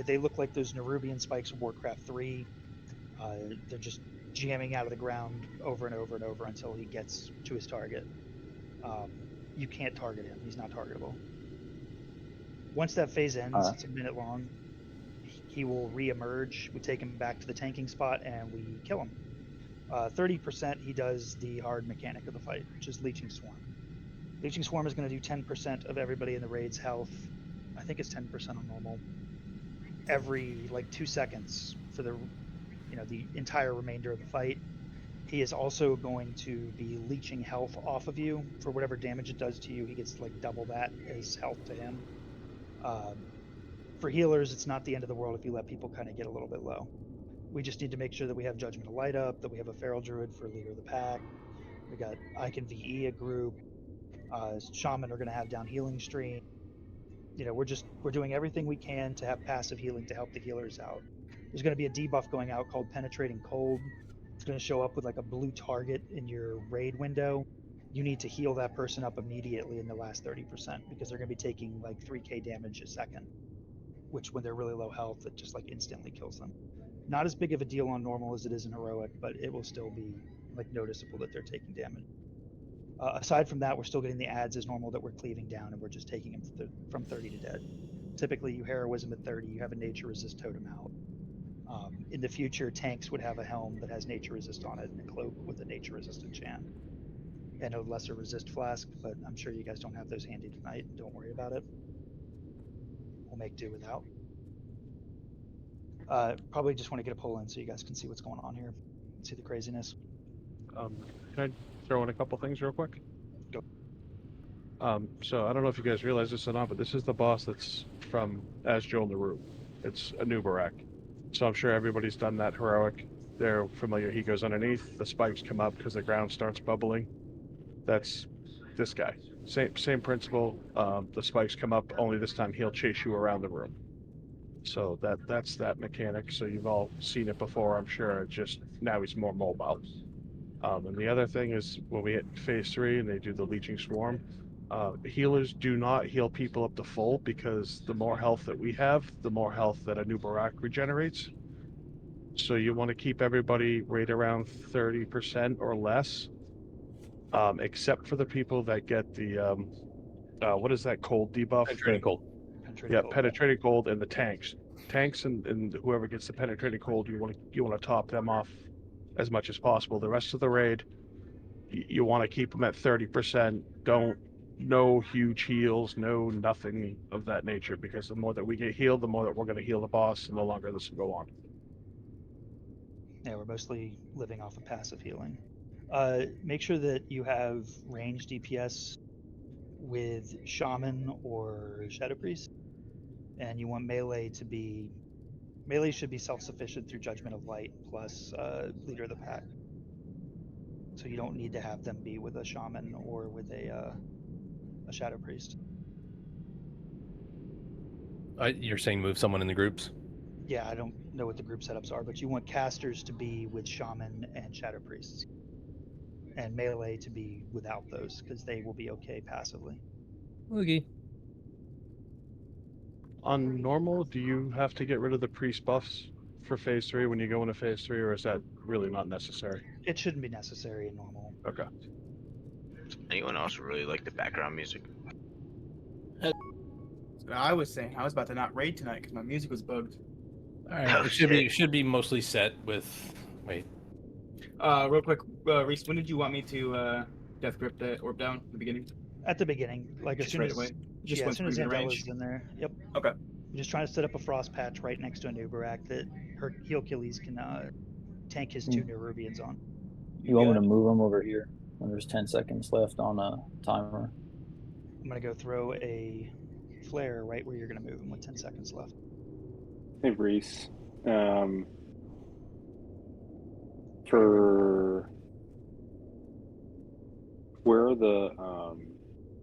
They look like those Nerubian spikes from Warcraft 3. They're just jamming out of the ground over and over and over until he gets to his target. You can't target him. He's not targetable. Once that phase ends, it's a minute long, he will re-emerge. We take him back to the tanking spot and we kill him. 30% he does the hard mechanic of the fight, which is Leeching Swarm. Leeching Swarm is going to do 10% of everybody in the raid's health. I think it's 10% on normal. Every like 2 seconds for the entire remainder of the fight. He is also going to be leeching health off of you for whatever damage it does to you. He gets like double that as health to him. For healers, it's not the end of the world if you let people kind of get a little bit low. We just need to make sure that we have Judgment of Light up, that we have a Feral Druid for Leader of the Pack. We got Icon VE a group. Shaman are going to have down healing stream. We're doing everything we can to have passive healing to help the healers out. There's going to be a debuff going out called Penetrating Cold. It's going to show up with like a blue target in your raid window. You need to heal that person up immediately in the last 30% because they're going to be taking like 3k damage a second, which when they're really low health, it just like instantly kills them. Not as big of a deal on normal as it is in heroic, but it will still be like noticeable that they're taking damage. Aside from that, we're still getting the ads as normal that we're cleaving down, and we're just taking them from 30 to dead. Typically, you heroism at 30, you have a nature resist totem out. In the future, tanks would have a helm that has nature resist on it and a cloak with a nature resist enchant. And a lesser resist flask, but I'm sure you guys don't have those handy tonight. Don't worry about it. We'll make do without. Probably just want to get a poll in so you guys can see what's going on here. See the craziness. Can I throw in a couple things real quick? Go. So I don't know if you guys realize this or not, but this is the boss that's from Azjol Naru. It's a new Barak. So I'm sure everybody's done that heroic. They're familiar. He goes underneath, the spikes come up because the ground starts bubbling. That's this guy. Same principle. The spikes come up, only this time he'll chase you around the room. So that's that mechanic. So you've all seen it before, I'm sure. Just now he's more mobile. And the other thing is when we hit phase 3 and they do the Leeching Swarm, healers do not heal people up to full because the more health that we have, the more health that a new Barak regenerates. So you want to keep everybody right around 30% or less, except for the people that get the, what is that cold debuff? Penetrating cold. Penetrating cold and the tanks. Tanks and whoever gets the penetrating cold, you want to top them off as much as possible. The rest of the raid, you want to keep them at 30%. No huge heals, no nothing of that nature, because the more that we get healed, the more that we're going to heal the boss, and the longer this will go on. Yeah, we're mostly living off of passive healing. Make sure that you have range DPS with Shaman or Shadow Priest, and you want melee should be self-sufficient through Judgment of Light plus Leader of the Pack. So you don't need to have them be with a Shaman or with a Shadow Priest. You're saying move someone in the groups? Yeah, I don't know what the group setups are, but you want casters to be with Shaman and Shadow Priests. and melee to be without those, because they will be okay passively. Okay. On normal, do you have to get rid of the priest buffs for phase 3 when you go into phase 3, or is that really not necessary? It shouldn't be necessary in normal. Okay. Anyone else really like the background music? That's what I was saying. I was about to not raid tonight because my music was bugged. All right. It should be mostly set with. Wait. Real quick, Reese, when did you want me to death grip the orb down at the beginning? At the beginning, like as Just soon right as away? Just yeah, when as soon as within range? Zandella's in there. Yep. Okay. We're just trying to set up a frost patch right next to an Uberak that Hercules can tank his 2 Nerubians on. You want me to move them over here when there's 10 seconds left on a timer? I'm gonna go throw a flare right where you're gonna move him with 10 seconds left. Hey, Reese. For where are the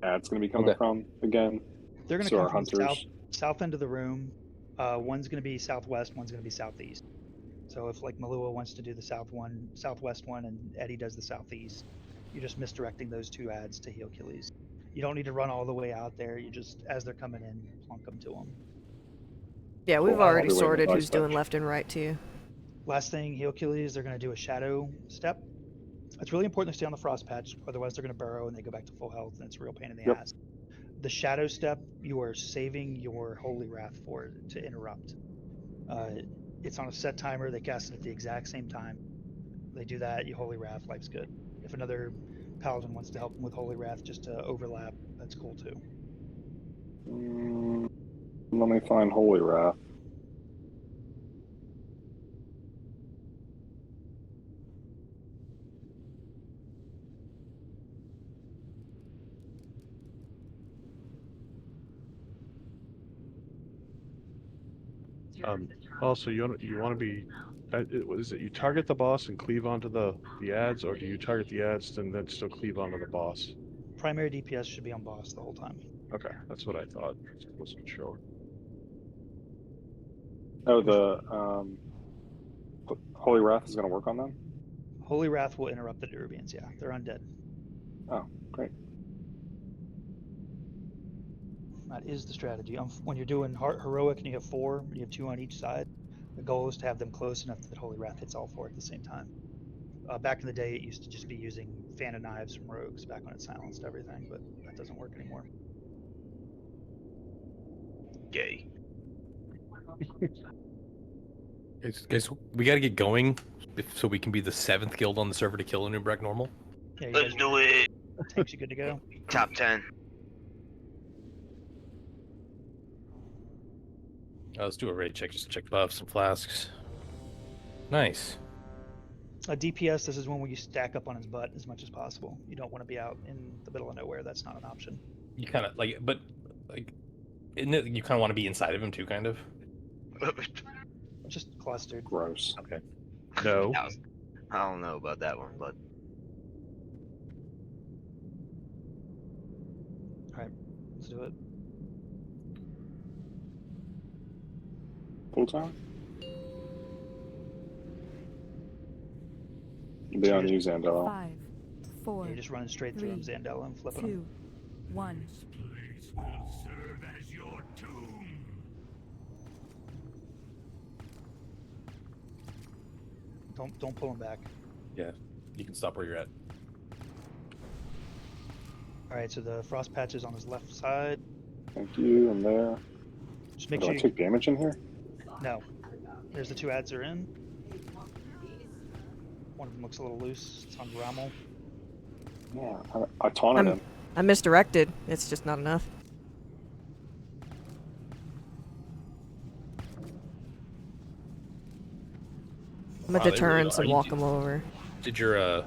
ads going to be coming from again? They're gonna So come our from the hunters. south end of the room. One's gonna be southwest, one's gonna be southeast. So if like Malua wants to do the southwest one, and Eddie does the southeast, you're just misdirecting those 2 ads to Hercules. You don't need to run all the way out there. You just, as they're coming in, plunk them to them. Yeah, we've already sorted who's doing left and right to you. Last thing, Hercules, they're going to do a shadow step. It's really important to stay on the frost patch, otherwise they're going to burrow and they go back to full health, and it's a real pain in the ass. The shadow step, you are saving your Holy Wrath for to interrupt. It's on a set timer. They cast it at the exact same time. They do that, you Holy Wrath, life's good. If another Paladin wants to help them with Holy Wrath just to overlap, that's cool too. Let me find Holy Wrath. Also, you want to be. Is it you target the boss and cleave onto the ads, or do you target the ads and then still cleave onto the boss? Primary DPS should be on boss the whole time. Okay, that's what I thought. Wasn't sure. Oh, the Holy Wrath is going to work on them? Holy Wrath will interrupt the Nerubians, yeah. They're undead. Oh, great. That is the strategy. When you're doing heroic and you have 4, you have 2 on each side, the goal is to have them close enough that Holy Wrath hits all 4 at the same time. Back in the day, it used to just be using fan of knives from rogues back when it silenced everything, but that doesn't work anymore. Gay. Guys, we gotta get going so we can be the 7th guild on the server to kill a Nubrak normal. Yeah, Let's do it. Tanks, you good to go? Top 10. Let's do a raid check. Just check buffs and flasks. Nice. DPS, this is one where you stack up on his butt as much as possible. You don't want to be out in the middle of nowhere. That's not an option. You kind of like, but like, isn't it? You kind of want to be inside of him too, kind of. Just clustered. Gross. Okay. No. I don't know about that one, but all right, let's do it. Full time? Be on you, Zandela. 5, 4. Yeah, you're just running straight through him, Zandela, and flipping 2, him. 1. This will serve as your tomb. Don't pull him back. Yeah, you can stop where you're at. All right, so the frost patch is on his left side. Thank you, and there. Just make Do sure I you... take damage in here? No. There's the 2 ads are in. One of them looks a little loose. It's on Rommel. Yeah, I taunted him. I'm misdirected. It's just not enough. I'm a deterrence and walk him over. Did your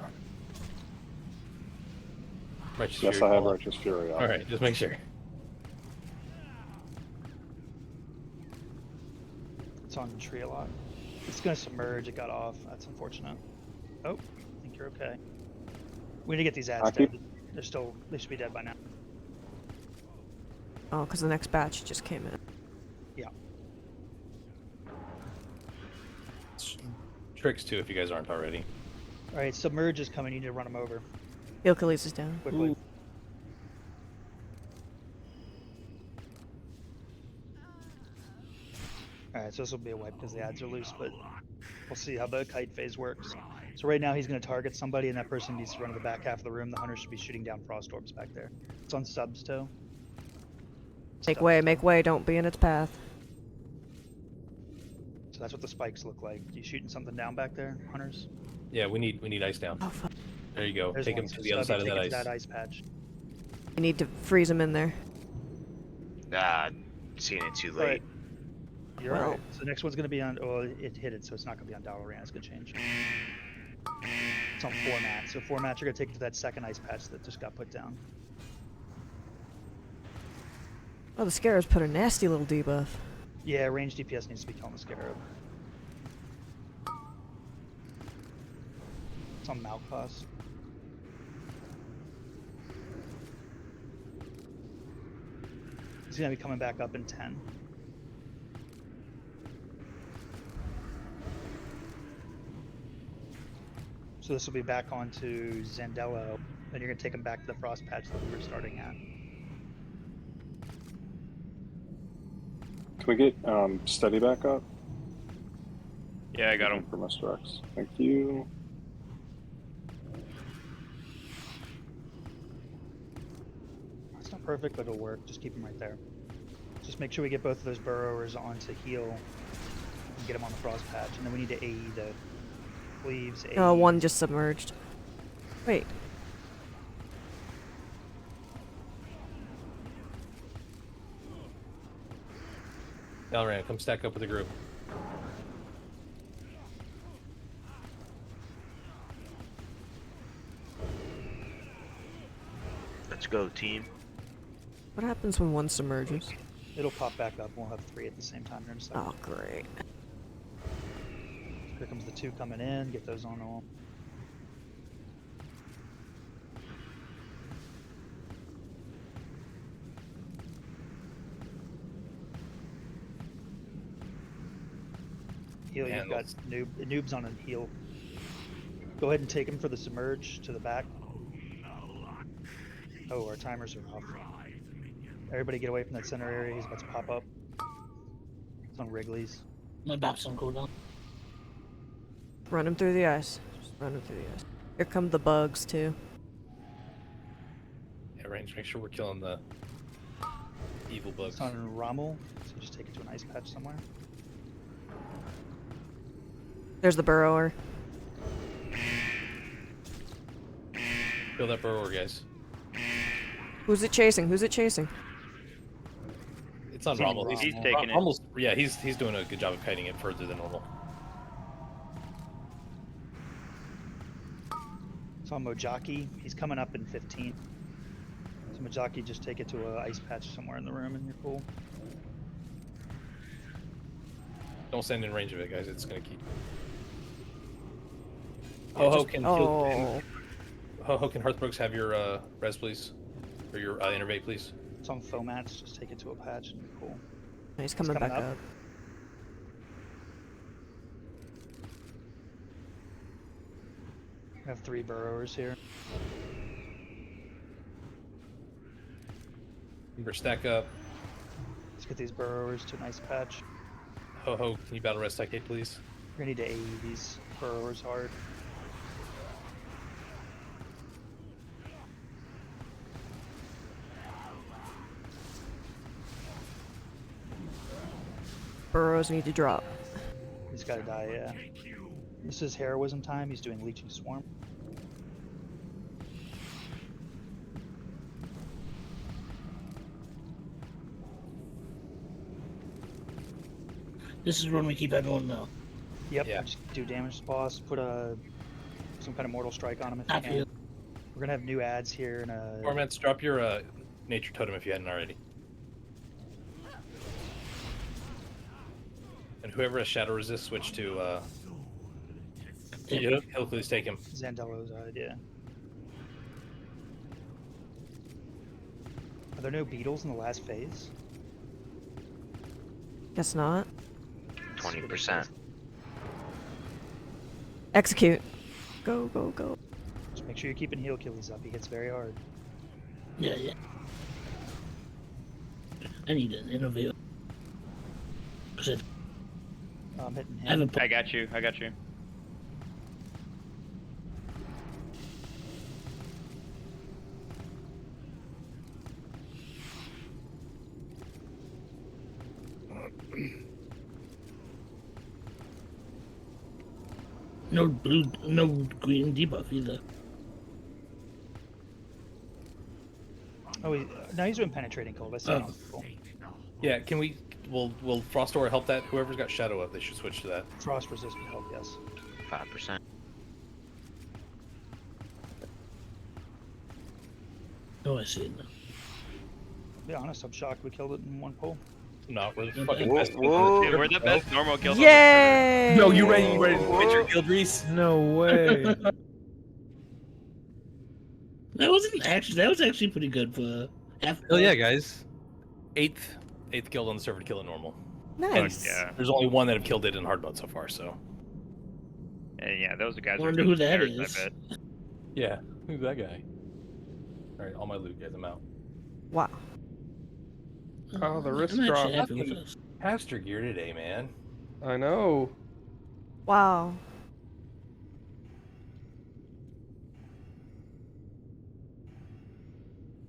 Righteous Yes, Fury I have fall? Righteous Fury. All right, just make sure. It's on tree a lot. It's gonna submerge. It got off. That's unfortunate. Oh, I think you're okay. We need to get these ads dead. They should be dead by now. Oh, because the next batch just came in. Yeah. Tricks too, if you guys aren't already. Alright, submerge is coming. You need to run him over. Achilles is down. Quickly. Alright, so this will be a wipe because the ads are loose, but we'll see how the kite phase works. So right now he's going to target somebody, and that person needs to run to the back half of the room. The hunter should be shooting down frost orbs back there. It's on subs toe. Make way, don't be in its path. So that's what the spikes look like. You shooting something down back there, hunters? Yeah, we need ice down. Oh, fuck. There you go. There's Take one. him to So the other side of take that it ice. to that ice patch. You need to freeze him in there. Seeing it too Alright. late. You're Well. right. So the next one's going to be on. Oh, it hit it, so it's not going to be on Dalaran. It's going to change. It's on format. So format, you're going to take it to that second ice patch that just got put down. Oh, the Scarab's put a nasty little debuff. Yeah, range DPS needs to be killing the Scarab. It's on Malkos. He's going to be coming back up in 10. So this will be back onto Zandello, and you're going to take him back to the frost patch that we were starting at. Can we get steady back up? Yeah, I got him. For Mr. X. Thank you. It's not perfect, but it'll work. Just keep him right there. Just make sure we get both of those burrowers onto heal and get them on the frost patch, and then we need to AE the Cleaves. Oh, one just submerged. Wait. Dalaran, come stack up with the group. Let's go, team. What happens when one submerges? It'll pop back up. We'll have 3 at the same time here in a second. Oh, great. Here comes the 2 coming in. Get those on all. Heal, you've got noobs on a heal. Go ahead and take him for the submerge to the back. Oh, our timers are off. Everybody get away from that center area. He's about to pop up. It's on Wrigley's. My back's on cooldown. Run him through the ice. Just run him through the ice. Here come the bugs, too. Yeah, range. Make sure we're killing the evil bugs. It's on Rommel, so just take it to an ice patch somewhere. There's the burrower. Kill that burrower, guys. Who's it chasing? Who's it chasing? It's on Rommel. He's taking it. Almost. Yeah, he's doing a good job of kiting it further than normal. It's on Mojaki. He's coming up in 15. So Mojaki, just take it to an ice patch somewhere in the room and you're cool. Don't stand in range of it, guys. It's gonna keep. Ho-Ho can kill. Ho-Ho, can Hearthbrooks have your res, please? Or your innervate, please? It's on Fomats. Just take it to a patch and you're cool. He's coming back up. We have 3 burrowers here. Remember, stack up. Let's get these burrowers to a nice patch. Ho-Ho, can you battle res Tycade, please? We're gonna need to AE these burrowers hard. Burrows need to drop. He's gotta die, yeah. This is heroism time. He's doing Leeching Swarm. This is when we keep everyone low. Yep. Yeah. Just do damage to the boss. Put some kind of mortal strike on him if you can. We're gonna have new ads here in a. Formats, drop your nature totem if you hadn't already. And whoever has shadow resist, switch to. He'll please take him. Zandello's idea. Are there no beetles in the last phase? Guess not. 20%. Execute. Go, go, go. Just make sure you're keeping heal killies up. He hits very hard. Yeah, yeah. I need an innovator. I'm hitting him. I haven't I got you. I got you. no blue, no green debuff either. Oh, no, he's doing penetrating cold. I see it on people. Yeah, can we? Will Frost Aura help that? Whoever's got Shadow up, they should switch to that. Frost resist would help, yes. 5%. Oh, I see it now. To be honest, I'm shocked we killed it in one pull. No, we're the Whoa, fucking best. whoa. Dude, we're the best normal guild. Yay! No, you ready to quit your guild, Reese? No way. That was actually pretty good for half. Oh yeah, guys. Eighth guild on the server to kill it normal. Nice. Yeah. There's only one that have killed it in hard mode so far, so. Yeah, those guys are Wonder who good that players, is. I bet. Yeah, who's that guy? Alright, all my loot, guys, I'm out. Wow. Oh, the wrist I'm drop. actually happy with this. Pastor gear today, man. I know. Wow.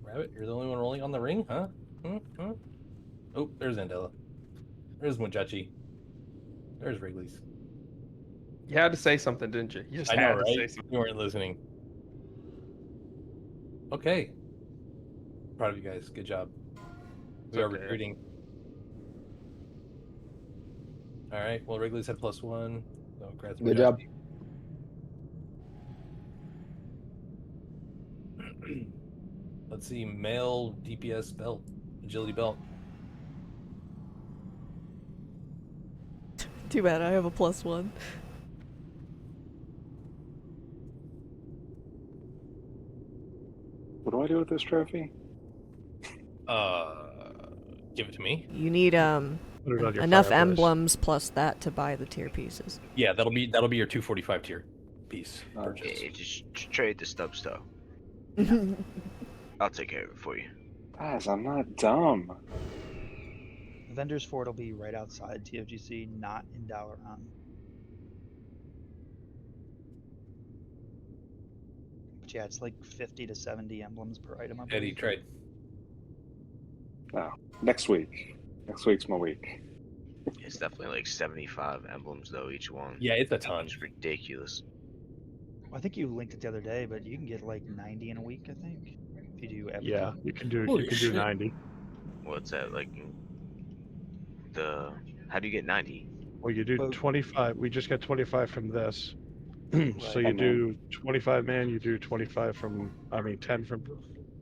Rabbit, you're the only one rolling on the ring, huh? Oh, there's Andela. There's Mojachi. There's Wrigley's. You had to say something, didn't you? You just I had know, to say right? something. You weren't listening. Okay. Proud of you guys. Good job. We are okay. recruiting. Alright, well, Wrigley's had +1. So congrats, Good job. Let's see, male DPS belt, agility belt. Too bad I have a +1. What do I do with this trophy? Give it to me. You need Put it on your enough fireplace. emblems plus that to buy the tier pieces. Yeah, that'll be your 245 tier piece purchase. Yeah, just trade the stubs though. I'll take care of it for you. Guys, I'm not dumb. The vendor's fort will be right outside TFGC, not in Dalaran. But yeah, it's like 50 to 70 emblems per item. I believe. Eddie, trade. No, next week. Next week's my week. It's definitely like 75 emblems though each one. Yeah, it's a ton. It's ridiculous. I think you linked it the other day, but you can get like 90 in a week, I think. If you do everything. Yeah, you can do Holy do shit. 90. What's that like? How do you get 90? Well, you do Well- 25. We just got 25 from this. So you Right. do 25 man, you do 25 from, 10 from.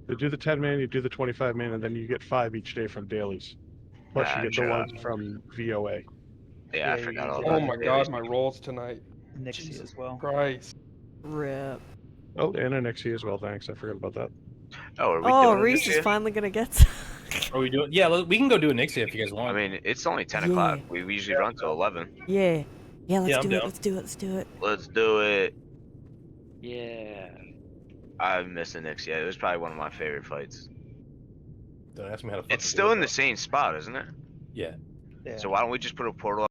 You do the 10 man, you do the 25 man, and then you get 5 each day from dailies. Plus you get the Gotcha. ones from VOA. Yeah, I Yeah, forgot you all did. about Oh the my dailies. god, my rolls tonight. Nixie as well. Christ. Rip. Oh, and an XE as well, thanks. I forgot about that. Oh, are we Oh, doing Reese this is yet? finally gonna get some. Are we doing? Yeah, we can go do a Nixia if you guys want. I mean, it's only 10 Yeah. o'clock. We usually run till 11. Yeah. Yeah, let's Yeah, I'm do it. down. Let's do it. Let's do it. Let's do it. Yeah. I'm missing Nixie. It was probably one of my favorite fights. Don't ask me how to. fucking It's do still it, in the though. same spot, isn't it? Yeah. Yeah. So why don't we just put a portal